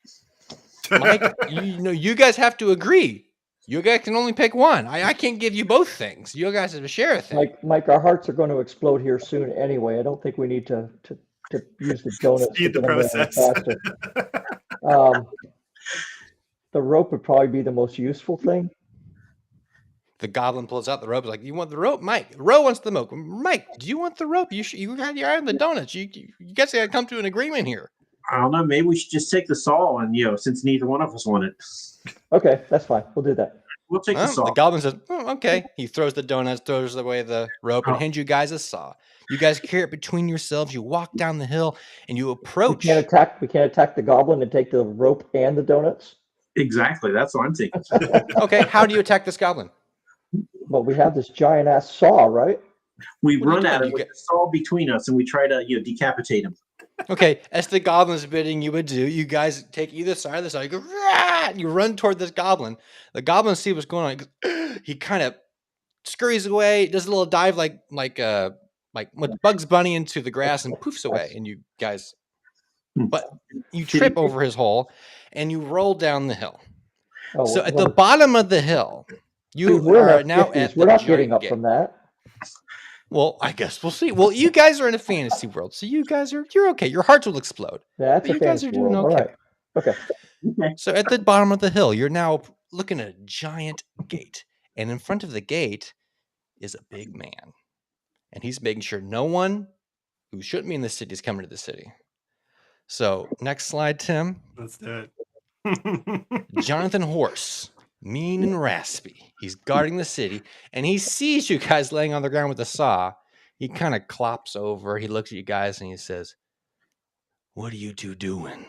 Mike, you guys have to agree. You guys can only pick one. I can't give you both things. You guys have to share a thing. Mike, our hearts are going to explode here soon anyway. I don't think we need to use the donuts Speed to the get them there process. faster. The rope would probably be the most useful thing. The goblin pulls out the rope. He's like, you want the rope? Mike, Ro wants the rope. Mike, do you want the rope? You had your eye on the donuts. You guys got to come to an agreement here. I don't know. Maybe we should just take the saw and, since neither one of us want it, Okay, that's fine. We'll do that. we'll take the saw. The goblin says, okay. He throws the donuts, throws away the rope, and hands you guys a saw. You guys carry it between yourselves. You walk down the hill, and you approach. We can't attack the goblin and take the rope and the donuts. Exactly. That's what I'm thinking. Okay, how do you attack this goblin? But we have this giant ass saw, right? We What are you run at doing? it with the saw between us, and we try to, decapitate him. Okay, as the goblin's bidding you would do, you guys take either side of the saw. You go, "Rah!" and you run toward this goblin. The goblin sees what's going on. He goes, he kind of scurries away, does a little dive like with Bugs Bunny into the grass and poofs away. And you guys, but you trip over his hole and you roll down the hill. Oh, So at well, the bottom of the hill, you we're are in now our 50s. at We're the not getting giant up gate. from that. Well, I guess we'll see. Well, you guys are in a fantasy world, so you're okay. Your hearts will explode. That's But a you guys fantasy are doing world. okay. All right. Okay. Okay. So at the bottom of the hill, you're now looking at a giant gate. And in front of the gate is a big man. And he's making sure no one who shouldn't be in the city is coming to the city. So next slide, Tim. Let's do it. Jonathan Horse, mean and raspy. He's guarding the city, and he sees you guys laying on the ground with a saw. He kind of clops over. He looks at you guys, and he says, what are you two doing?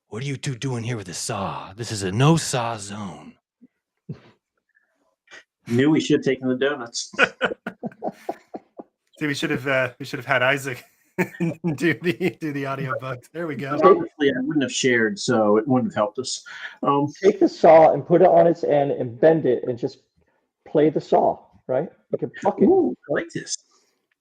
What are you two doing here with a saw? This is a no-saw zone. Knew we should have taken the donuts. See, we should have had Isaac do the audio bugs. There we go. Honestly, I wouldn't have shared, so it wouldn't have helped us. Take the saw and put it on its end and bend it and just play the saw, right? You can pluck it. Ooh, I like this.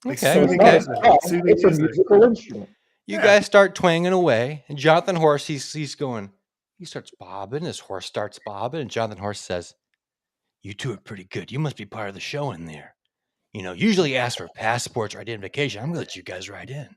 Like Okay, soothing It's not a music. saw, Soothing it's a music. musical instrument. You Yeah. guys start twanging away, and Jonathan Horse, he's going, he starts bobbing, his horse starts bobbing, and Jonathan Horse says, you two are pretty good. You must be part of the show in there. Usually you ask for passports or identification. I'm going to let you guys ride in.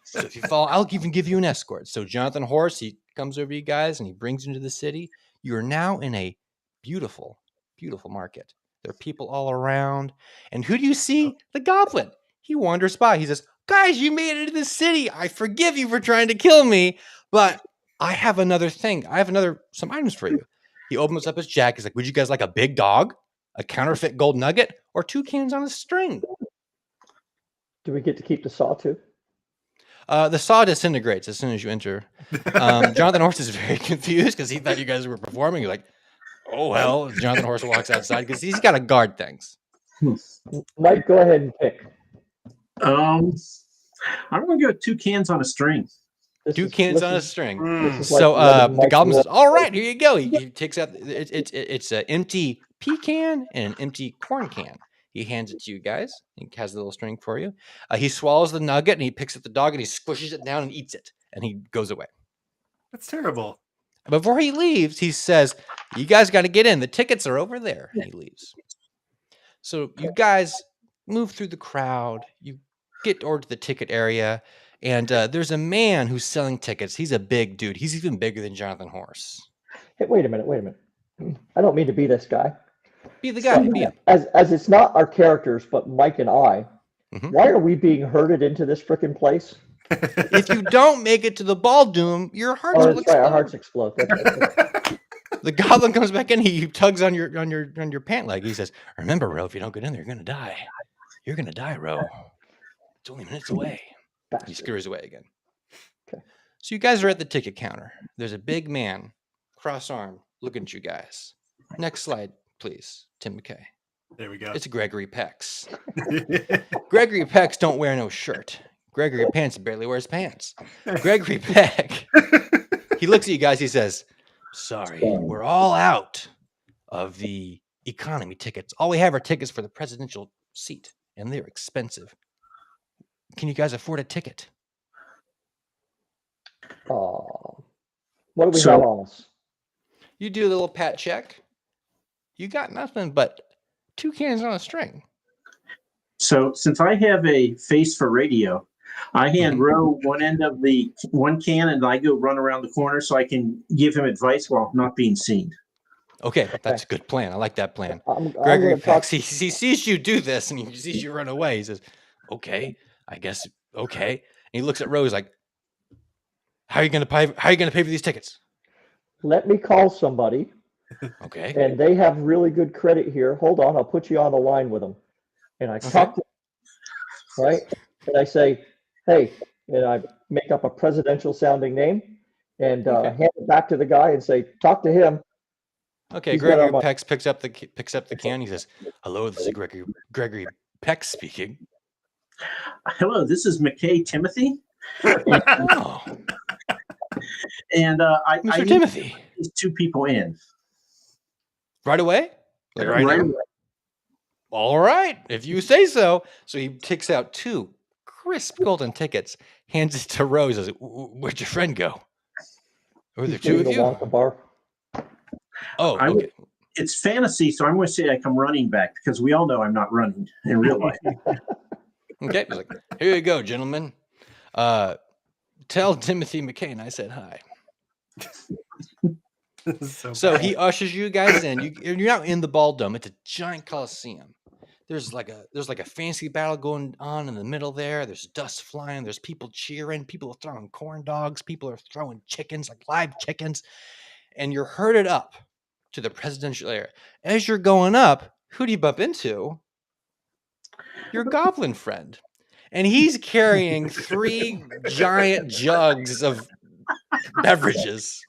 So if you fall, I'll even give you an escort. So Jonathan Horse, he comes over to you guys, and he brings you into the city. You're now in a beautiful, beautiful market. There are people all around. And who do you see? The goblin. He wanders by. He says, guys, you made it into the city. I forgive you for trying to kill me, but I have another thing. I have some items for you. He opens up his jacket. He's like, would you guys like a big dog, a counterfeit gold nugget, or 2 cans on a string? Do we get to keep the saw too? The saw disintegrates as soon as you enter. Jonathan Horse is very confused because he thought you guys were performing. He's like, oh, well. Jonathan Horse walks outside because he's got to guard things. Mike, go ahead and pick. I'm going to go with 2 cans on a string. This 2 is- cans this on a is- string. this is So like letting the Mike goblin roll. says, all right, here you go. He takes out, it's an empty pecan and an empty corn can. He hands it to you guys. He has the little string for you. He swallows the nugget and he picks up the dog and he squishes it down and eats it. And he goes away. That's terrible. Before he leaves, he says, you guys got to get in. The tickets are over there. And he leaves. So you guys move through the crowd. You get over to the ticket area. And there's a man who's selling tickets. He's a big dude. He's even bigger than Jonathan Horse. Hey, wait a minute. I don't mean to be this guy. Be the guy. But Be him. as it's not our characters, but Mike and I, Why are we being herded into this frickin' place? If you don't make it to the ball doom, your hearts Oh, will that's right. Our explode. hearts explode. That's right. The goblin comes back in. He tugs on your pant leg. He says, "Remember, Ro, if you don't get in there, you're gonna die. You're gonna die, Ro. It's only minutes away." He Bastard. scurries away again. Okay. So you guys are at the ticket counter. There's a big man, cross-armed, looking at you guys. Next slide, please, Tim McKay. There we go. It's Gregory Pex. Gregory Pex don't wear no shirt. Gregory Pants barely wears pants. Gregory Peck, he looks at you guys. He says, "Sorry, we're all out of the economy tickets. All we have are tickets for the presidential seat, and they're expensive. Can you guys afford a ticket?" Oh, what do we So- have on us? You do a little pat check. You got nothing but 2 cans on a string. So since I have a face for radio, I hand Mhm. Ro one end of the one can and I go run around the corner so I can give him advice while not being seen. Okay, that's a good plan. I like that plan. I'm Gregory gonna talk. Pex, he sees you do this and he sees you run away. He says, "Okay, I guess okay." And he looks at Rose like, How are you gonna pay for these tickets?" Let me call somebody, Okay. and they have really good credit here. Hold on, I'll put you on the line with them. And I talk to right, and I say, "Hey," and I make up a presidential sounding name, and Okay. hand it back to the guy and say, "Talk to him." Okay, He's got our Gregory money. Pex picks up the can. He says, "Hello, this is Gregory Pex speaking." Hello, this is McKay Timothy, Oh, and I Mr. need Timothy. these 2 people in. Right away? Like right now? away. All right, if you say so. So he takes out 2 crisp golden tickets, hands it to Rose. Says, "Where'd your friend go? Were there He's 2 of getting you?" the Wonka bar. Oh, I would- okay. It's fantasy, so I'm going to say I come running back because we all know I'm not running in real life. Okay. He's like, "Here you go, gentlemen. Tell Timothy McCain I said hi." So he ushers you guys in. You're now in the ball dome. It's a giant coliseum. There's like a fancy battle going on in the middle there. There's dust flying. There's people cheering. People are throwing corn dogs. People are throwing chickens, like live chickens. And you're herded up to the presidential area. As you're going up, who do you bump into? Your goblin friend. And he's carrying 3 giant jugs of beverages.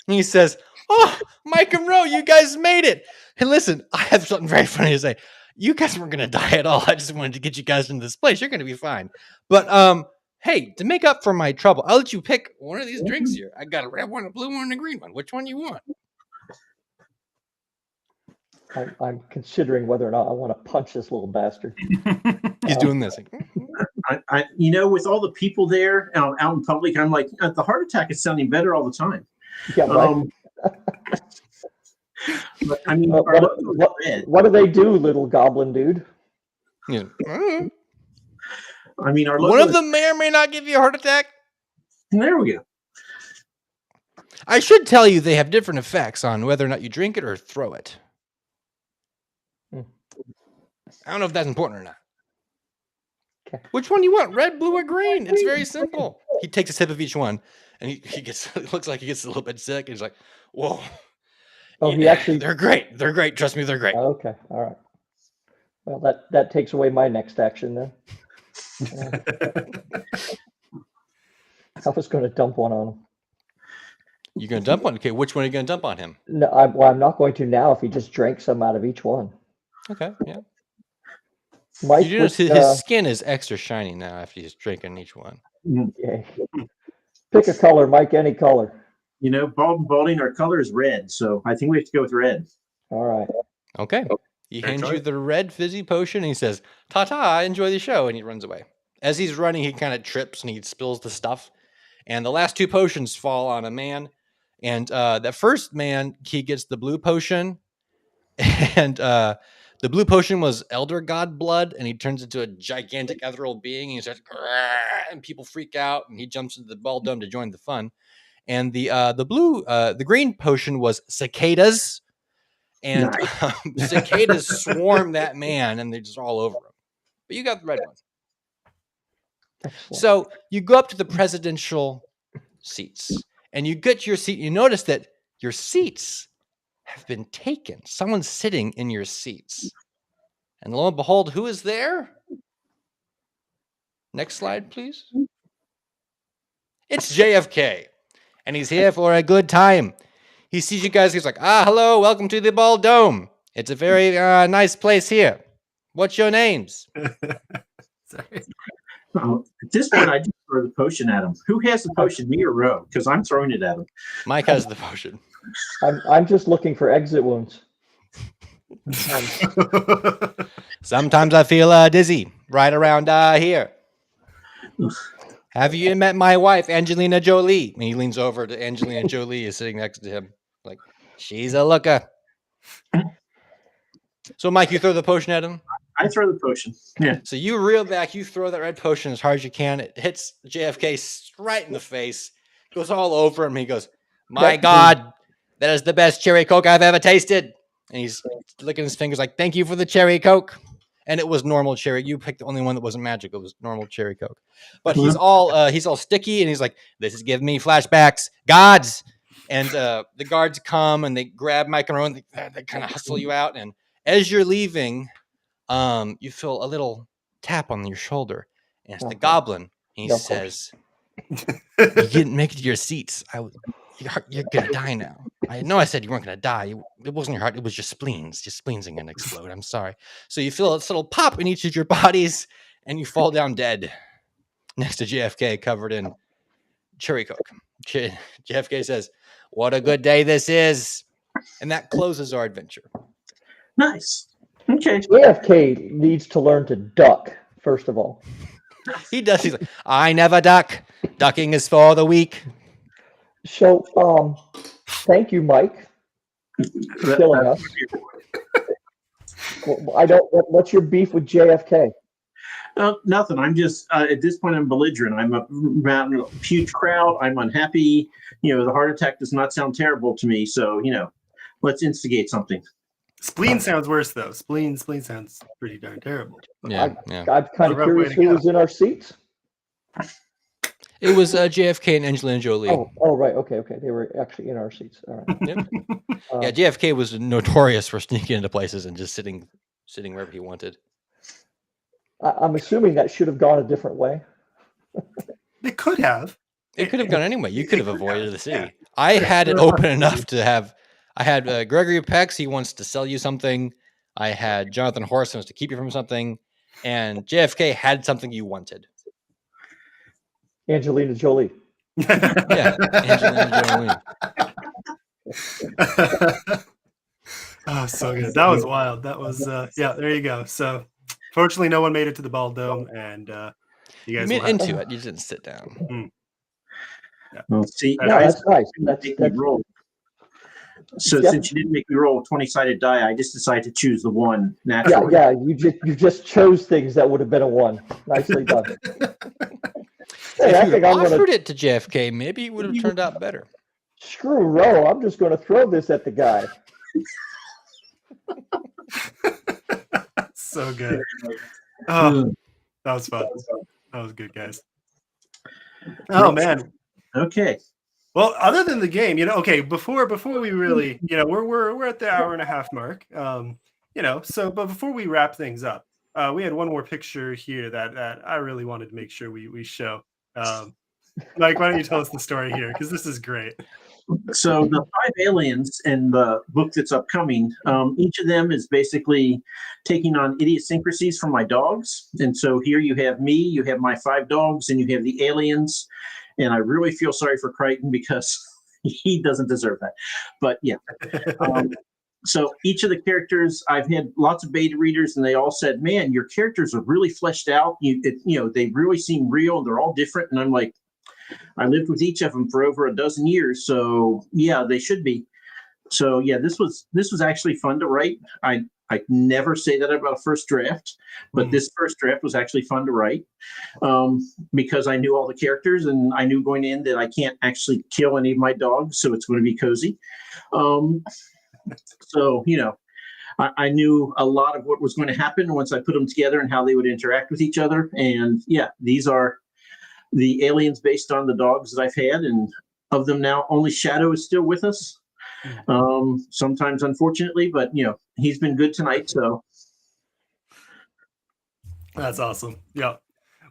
And he says, "Oh, Mike and Ro, you guys made it. And listen, I have something very funny to say. You guys weren't going to die at all. I just wanted to get you guys into this place. You're going to be fine. But hey, to make up for my trouble, I'll let you pick one of these drinks here. I got a red one, a blue one, and a green one. Which one you want?" I'm considering whether or not I want to punch this little bastard. He's doing this. Like, I with all the people there out in public, I'm like, the heart attack is sounding better all the time. Yeah, right. But, I mean, What, our logo is red. what do they do, little goblin dude? he's like, "Mm." I mean, our logo One of is- them may or may not give you a heart attack. There we go. I should tell you they have different effects on whether or not you drink it or throw it. Hmm. I don't know if that's important or not. Okay. Which one you want? Red, blue, or green? It's very simple. He takes a sip of each one, and he gets. It looks like he gets a little bit sick. And he's like, "Whoa!" Oh, he Yeah, actually. They're great. They're great. Trust me, they're great. Okay, all right. Well, that takes away my next action then. I was going to dump one on him. You're gonna dump one. Okay, which one are you gonna dump on him? No, I'm not going to now. If he just drank some out of each one. Okay, yeah. Mike, You do notice which, his skin is extra shiny now after he's drinking each one. yeah. Pick a color, Mike. Any color. You know, bald and balding, our color is red, so I think we have to go with red. All right. Okay. He Fair hands you choice. the red fizzy potion and he says, "Ta-ta, enjoy the show," and he runs away. As he's running, he kind of trips and he spills the stuff. And the last 2 potions fall on a man. And that first man, he gets the blue potion. And the blue potion was Elder God blood. And he turns into a gigantic ethereal being. And he starts, "Grrr," and people freak out. And he jumps into the ball dome to join the fun. And the green potion was cicadas. And cicadas swarm that man, and they're just all over him. But you got the red one. Excellent. So you go up to the presidential seats and you get your seat. You notice that your seats have been taken. Someone's sitting in your seats. And lo and behold, who is there? Next slide, please. It's JFK. And he's here for a good time. He sees you guys. He's like, hello, welcome to the Ball Dome. It's a very nice place here. What's your names? Sorry. At this point, I just throw the potion at him. Who has the potion, me or Ro? Because I'm throwing it at him. Mike has the potion. I'm just looking for exit wounds. Sometimes I feel dizzy right around here. Have you met my wife, Angelina Jolie? And he leans over to Angelina Jolie is sitting next to him. Like, she's a looker. So, Mike, you throw the potion at him? I throw the potion. Yeah. So you reel back, you throw that red potion as hard as you can. It hits JFK right in the face, goes all over him. He goes, my God, that is the best cherry Coke I've ever tasted. And he's licking his fingers like, thank you for the cherry Coke. And it was normal cherry. You picked the only one that wasn't magic. It was normal cherry Coke. But he's all sticky, and he's like, this is giving me flashbacks. Gods. And the guards come, and they grab Mike and Rowan. They kind of hustle you out. And as you're leaving, you feel a little tap on your shoulder. And it's the goblin. He says, you didn't make it to your seats. You're going to die now. I know I said you weren't going to die. It wasn't your heart. It was your spleens. Your spleens are going to explode. I'm sorry. So you feel this little pop in each of your bodies, and you fall down dead next to JFK covered in cherry Coke. JFK says, what a good day this is. And that closes our adventure. Nice. Okay. JFK needs to learn to duck, first of all. He does. He's like, I never duck. Ducking is for the weak. So, thank you, Mike, for killing us. What's your beef with JFK? Nothing. I'm just at this point I'm belligerent. I'm around a huge crowd. I'm unhappy. The heart attack does not sound terrible to me. So let's instigate something. Spleen sounds worse though. Spleen sounds pretty darn terrible. Yeah. I'm kind of curious who was in our seats. It was JFK and Angelina Jolie. Oh, right. Okay. They were actually in our seats. All right. Yep. Yeah, JFK was notorious for sneaking into places and just sitting wherever he wanted. I'm assuming that should have gone a different way. It could have. It could have gone anyway. You could have avoided the city. Yeah. I had it open enough to have. I had Gregory Peck. He wants to sell you something. I had Jonathan Horst wants to keep you from something, and JFK had something you wanted. Angelina Jolie. Yeah, Angelina Jolie. Oh, so good. That was wild. That was there you go. So fortunately no one made it to the Ball Dome, and you guys went into it. You didn't sit down. Yeah. Well, see, that's nice. That's roll. So since you didn't make me roll a 20-sided die, I just decided to choose the one naturally. Yeah. You just chose things that would have been a 1. Nicely done. Hey, if you offered it to JFK, maybe it would have turned out better. Screw Roe. I'm just going to throw this at the guy. So good. Oh, that was fun. That was good, guys. Oh man. Okay. Well, other than the game, okay, before we really, we're at the hour and a half mark. But before we wrap things up, we had one more picture here that I really wanted to make sure we show. Mike, why don't you tell us the story here? Because this is great. So the 5 aliens in the book that's upcoming, each of them is basically taking on idiosyncrasies from my dogs. And so here you have me, you have my 5 dogs, and you have the aliens. And I really feel sorry for Crichton because he doesn't deserve that. But yeah. So each of the characters, I've had lots of beta readers, and they all said, man, your characters are really fleshed out. They really seem real, and they're all different. And I'm like, I lived with each of them for over a dozen years. So yeah, they should be. So yeah, this was actually fun to write. I never say that about a first draft, but this first draft was actually fun to write because I knew all the characters, and I knew going in that I can't actually kill any of my dogs, so it's going to be cozy. So, I knew a lot of what was going to happen once I put them together and how they would interact with each other. And yeah, these are the aliens based on the dogs that I've had, and of them now, only Shadow is still with us. Sometimes, unfortunately, but he's been good tonight. So That's awesome. Yeah.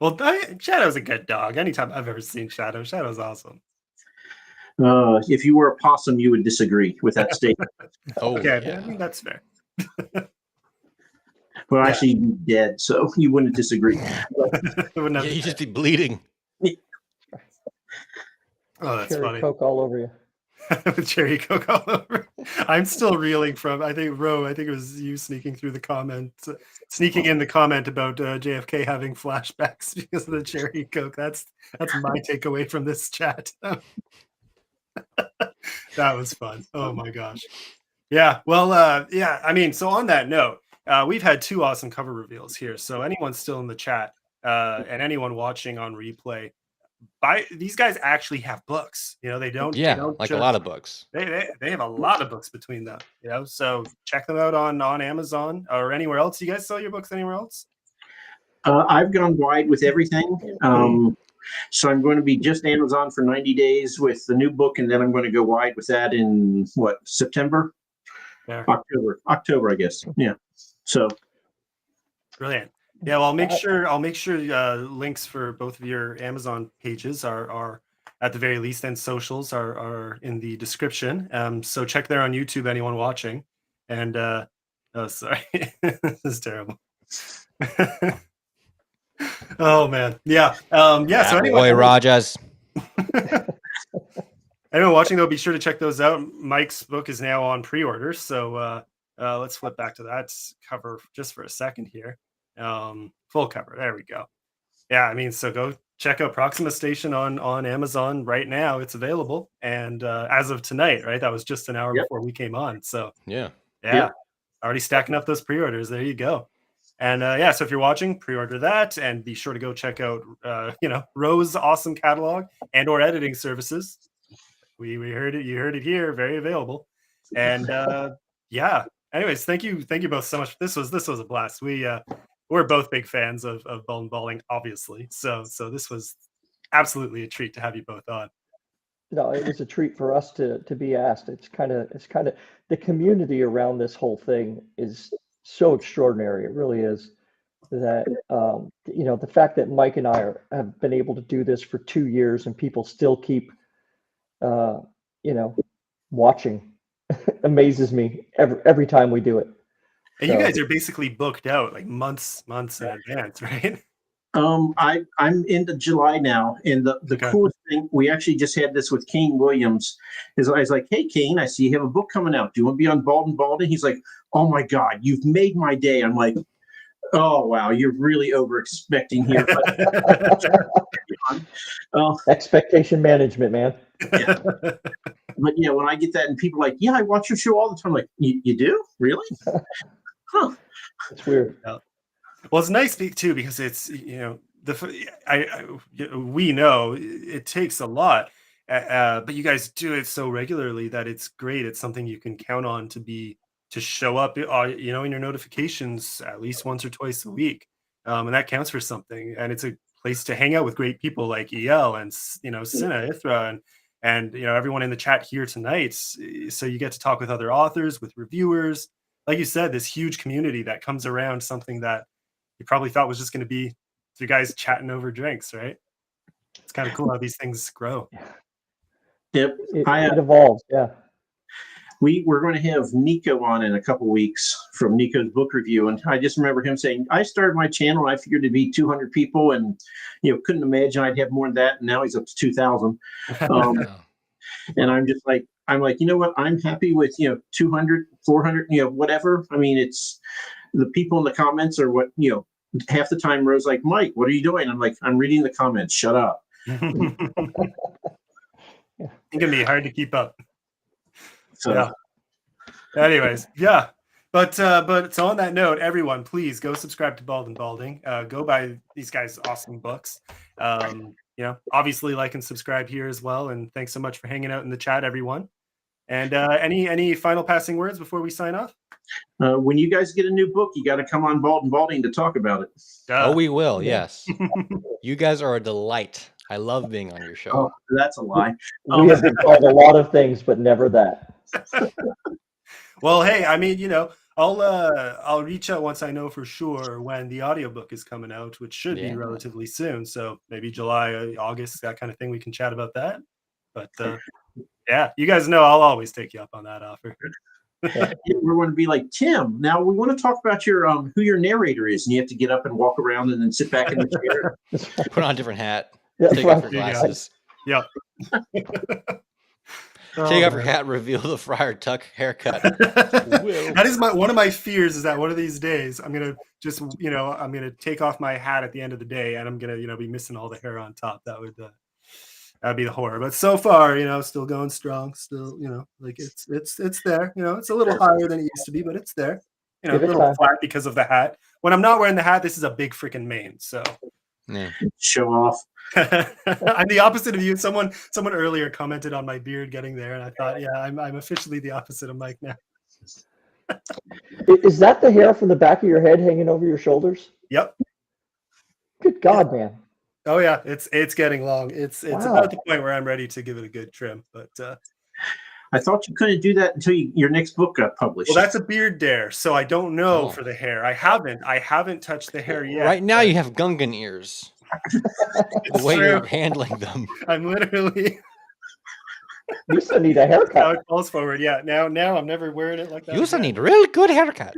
Well, Shadow's a good dog. Anytime I've ever seen Shadow, Shadow's awesome. if you were a possum, you would disagree with that statement. Oh, Okay, yeah. I think that's fair. Well, Yeah. actually, you'd be dead, so you wouldn't disagree. It wouldn't have Yeah, to you say. just be bleeding. Oh, that's Cherry funny. Coke all over you. With cherry Coke all over. I'm still reeling from, I think it was you sneaking in the comment about JFK having flashbacks because of the cherry Coke. That's my takeaway from this chat. That was fun. Oh my gosh. Yeah. Well, yeah. I mean, so on that note, we've had 2 awesome cover reveals here. So anyone still in the chat and anyone watching on replay, these guys actually have books. They don't. Yeah, they don't like just, a lot of books. They have a lot of books between them. So check them out on Amazon or anywhere else. You guys sell your books anywhere else? I've gone wide with everything. So I'm going to be just Amazon for 90 days with the new book, and then I'm going to go wide with that in September? Yeah. October, I guess. Yeah. So Brilliant. Yeah, well, I'll make sure links for both of your Amazon pages are at the very least, and socials are in the description. So check there on YouTube, anyone watching. And oh, sorry, this is terrible. Oh man, yeah, yeah. So Boy, Rajas. anyone watching though, be sure to check those out. Mike's book is now on pre-order, so let's flip back to that cover just for a second here. Full cover, there we go. Yeah, I mean, so go check out Proxima Station on Amazon right now. It's available, and as of tonight, right, that was just an hour before we came on. So yeah, already stacking up those pre-orders. There you go. And yeah, so if you're watching, pre-order that, and be sure to go check out Rose's awesome catalog and or editing services. We heard it, you heard it here, very available. And yeah, anyways, thank you both so much. This was a blast. We're both big fans of Bald and Balding, obviously. So this was absolutely a treat to have you both on. No, it was a treat for us to be asked. It's kind of the community around this whole thing is so extraordinary. It really is. That the fact that Mike and I have been able to do this for 2 years and people still keep watching amazes me every time we do it. And you guys are basically booked out like months in advance, right? I'm into July now, and the coolest thing, we actually just had this with Kane Williams. Is I was like, "Hey, Kane, I see you have a book coming out. Do you want to be on Bald and Balding?" He's like, "Oh my God, you've made my day." I'm like, "Oh wow, you're really over expecting here." Expectation management, man. Yeah. But yeah, when I get that and people are like, "Yeah, I watch your show all the time," I'm like, you do? Really? Huh. It's weird. Yeah. Well, it's nice too because it's we know it takes a lot, but you guys do it so regularly that it's great. It's something you can count on to show up, in your notifications at least once or twice a week, and that counts for something. And it's a place to hang out with great people like EL and Cinna, Ithra, and everyone in the chat here tonight. So you get to talk with other authors, with reviewers, like you said, this huge community that comes around something that you probably thought was just going to be you guys chatting over drinks, right? It's kind of cool how these things grow. Yep. It evolves. Yeah. We're going to have Nico on in a couple weeks from Nico's book review. And I just remember him saying, "I started my channel. I figured it'd be 200 people and, couldn't imagine I'd have more than that. And now he's up to 2,000. And I'm just like, you know what? I'm happy with, 200, 400, whatever. I mean, it's the people in the comments are what, half the time Rose like, "Mike, what are you doing?" I'm like, "I'm reading the comments. Shut up." It can be hard to keep up. So yeah. Anyways, yeah. But so on that note, everyone, please go subscribe to Bald and Balding. Go buy these guys' awesome books. Obviously like and subscribe here as well. And thanks so much for hanging out in the chat, everyone. And any final passing words before we sign off? When you guys get a new book, you got to come on Bald and Balding to talk about it. Oh, we will. Yes. You guys are a delight I love being on your show. Oh, that's a lie. We have been called a lot of things, but never that. Well, hey, I mean, I'll reach out once I know for sure when the audiobook is coming out, which should be Yeah. relatively soon. So maybe July, August, that kind of thing. We can chat about that. But yeah, you guys know I'll always take you up on that offer. We're going to be like, Tim, now we want to talk about your who your narrator is, and you have to get up and walk around and then sit back in the chair. Put on a different hat. Yeah, Take right. off your glasses. Yeah. Take off your hat. Reveal the Friar Tuck haircut. That is one of my fears, is that one of these days I'm gonna just I'm gonna take off my hat at the end of the day, and I'm gonna be missing all the hair on top. That'd be the horror. But so far, still going strong. Still, like it's there. It's a little higher than it used to be, but it's there. A Give it little time. flat because of the hat. When I'm not wearing the hat, this is a big freaking mane. So Yeah. Show off. I'm the opposite of you. Someone earlier commented on my beard getting there, and I thought, yeah, I'm officially the opposite of Mike now. Is that the hair from the back of your head hanging over your shoulders? Yep. Good God, man. Oh yeah, it's getting long. It's Wow. about the point where I'm ready to give it a good trim. But I thought you couldn't do that until your next book got published. well, that's a beard dare, so I don't know Oh. for the hair. I haven't touched the hair yet. Right now, you have Gungan ears. It's The way true. you're handling them. I'm literally You still need a how haircut. it falls forward. Yeah, now I'm never wearing it like that. You also again. need a really good haircut.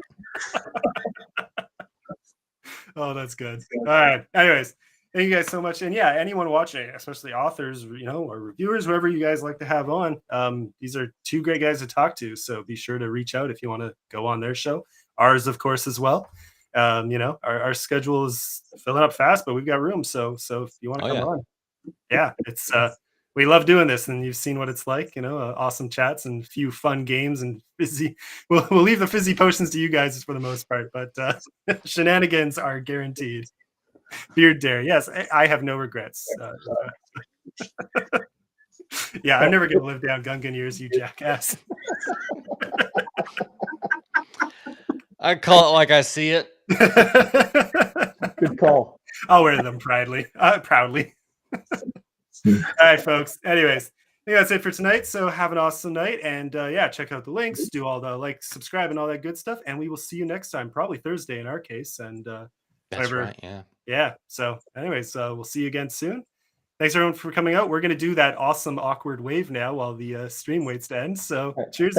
Oh, that's good. All right. Anyways, thank you guys so much. And yeah, anyone watching, especially authors, or reviewers, whoever you guys like to have on, these are two great guys to talk to. So be sure to reach out if you want to go on their show. Ours, of course, as well. Our schedule is filling up fast, but we've got room. So if you want to come on, yeah, it's we love doing this, and you've seen what it's like. Awesome chats and few fun games and fizzy. We'll leave the fizzy potions to you guys for the most part, but shenanigans are guaranteed. Beard dare, yes, I have no regrets. Yeah, I'm never gonna live down Gungan years, you jackass. I call it like I see it. Good call. I'll wear them proudly. All right, folks. Anyways, I think that's it for tonight. So have an awesome night, and check out the links, do all the like, subscribe, and all that good stuff. And we will see you next time, probably Thursday in our case. And That's whatever. right. Yeah. Yeah. So, anyways, we'll see you again soon. Thanks everyone for coming out. We're gonna do that awesome awkward wave now while the stream waits to end. So, cheers.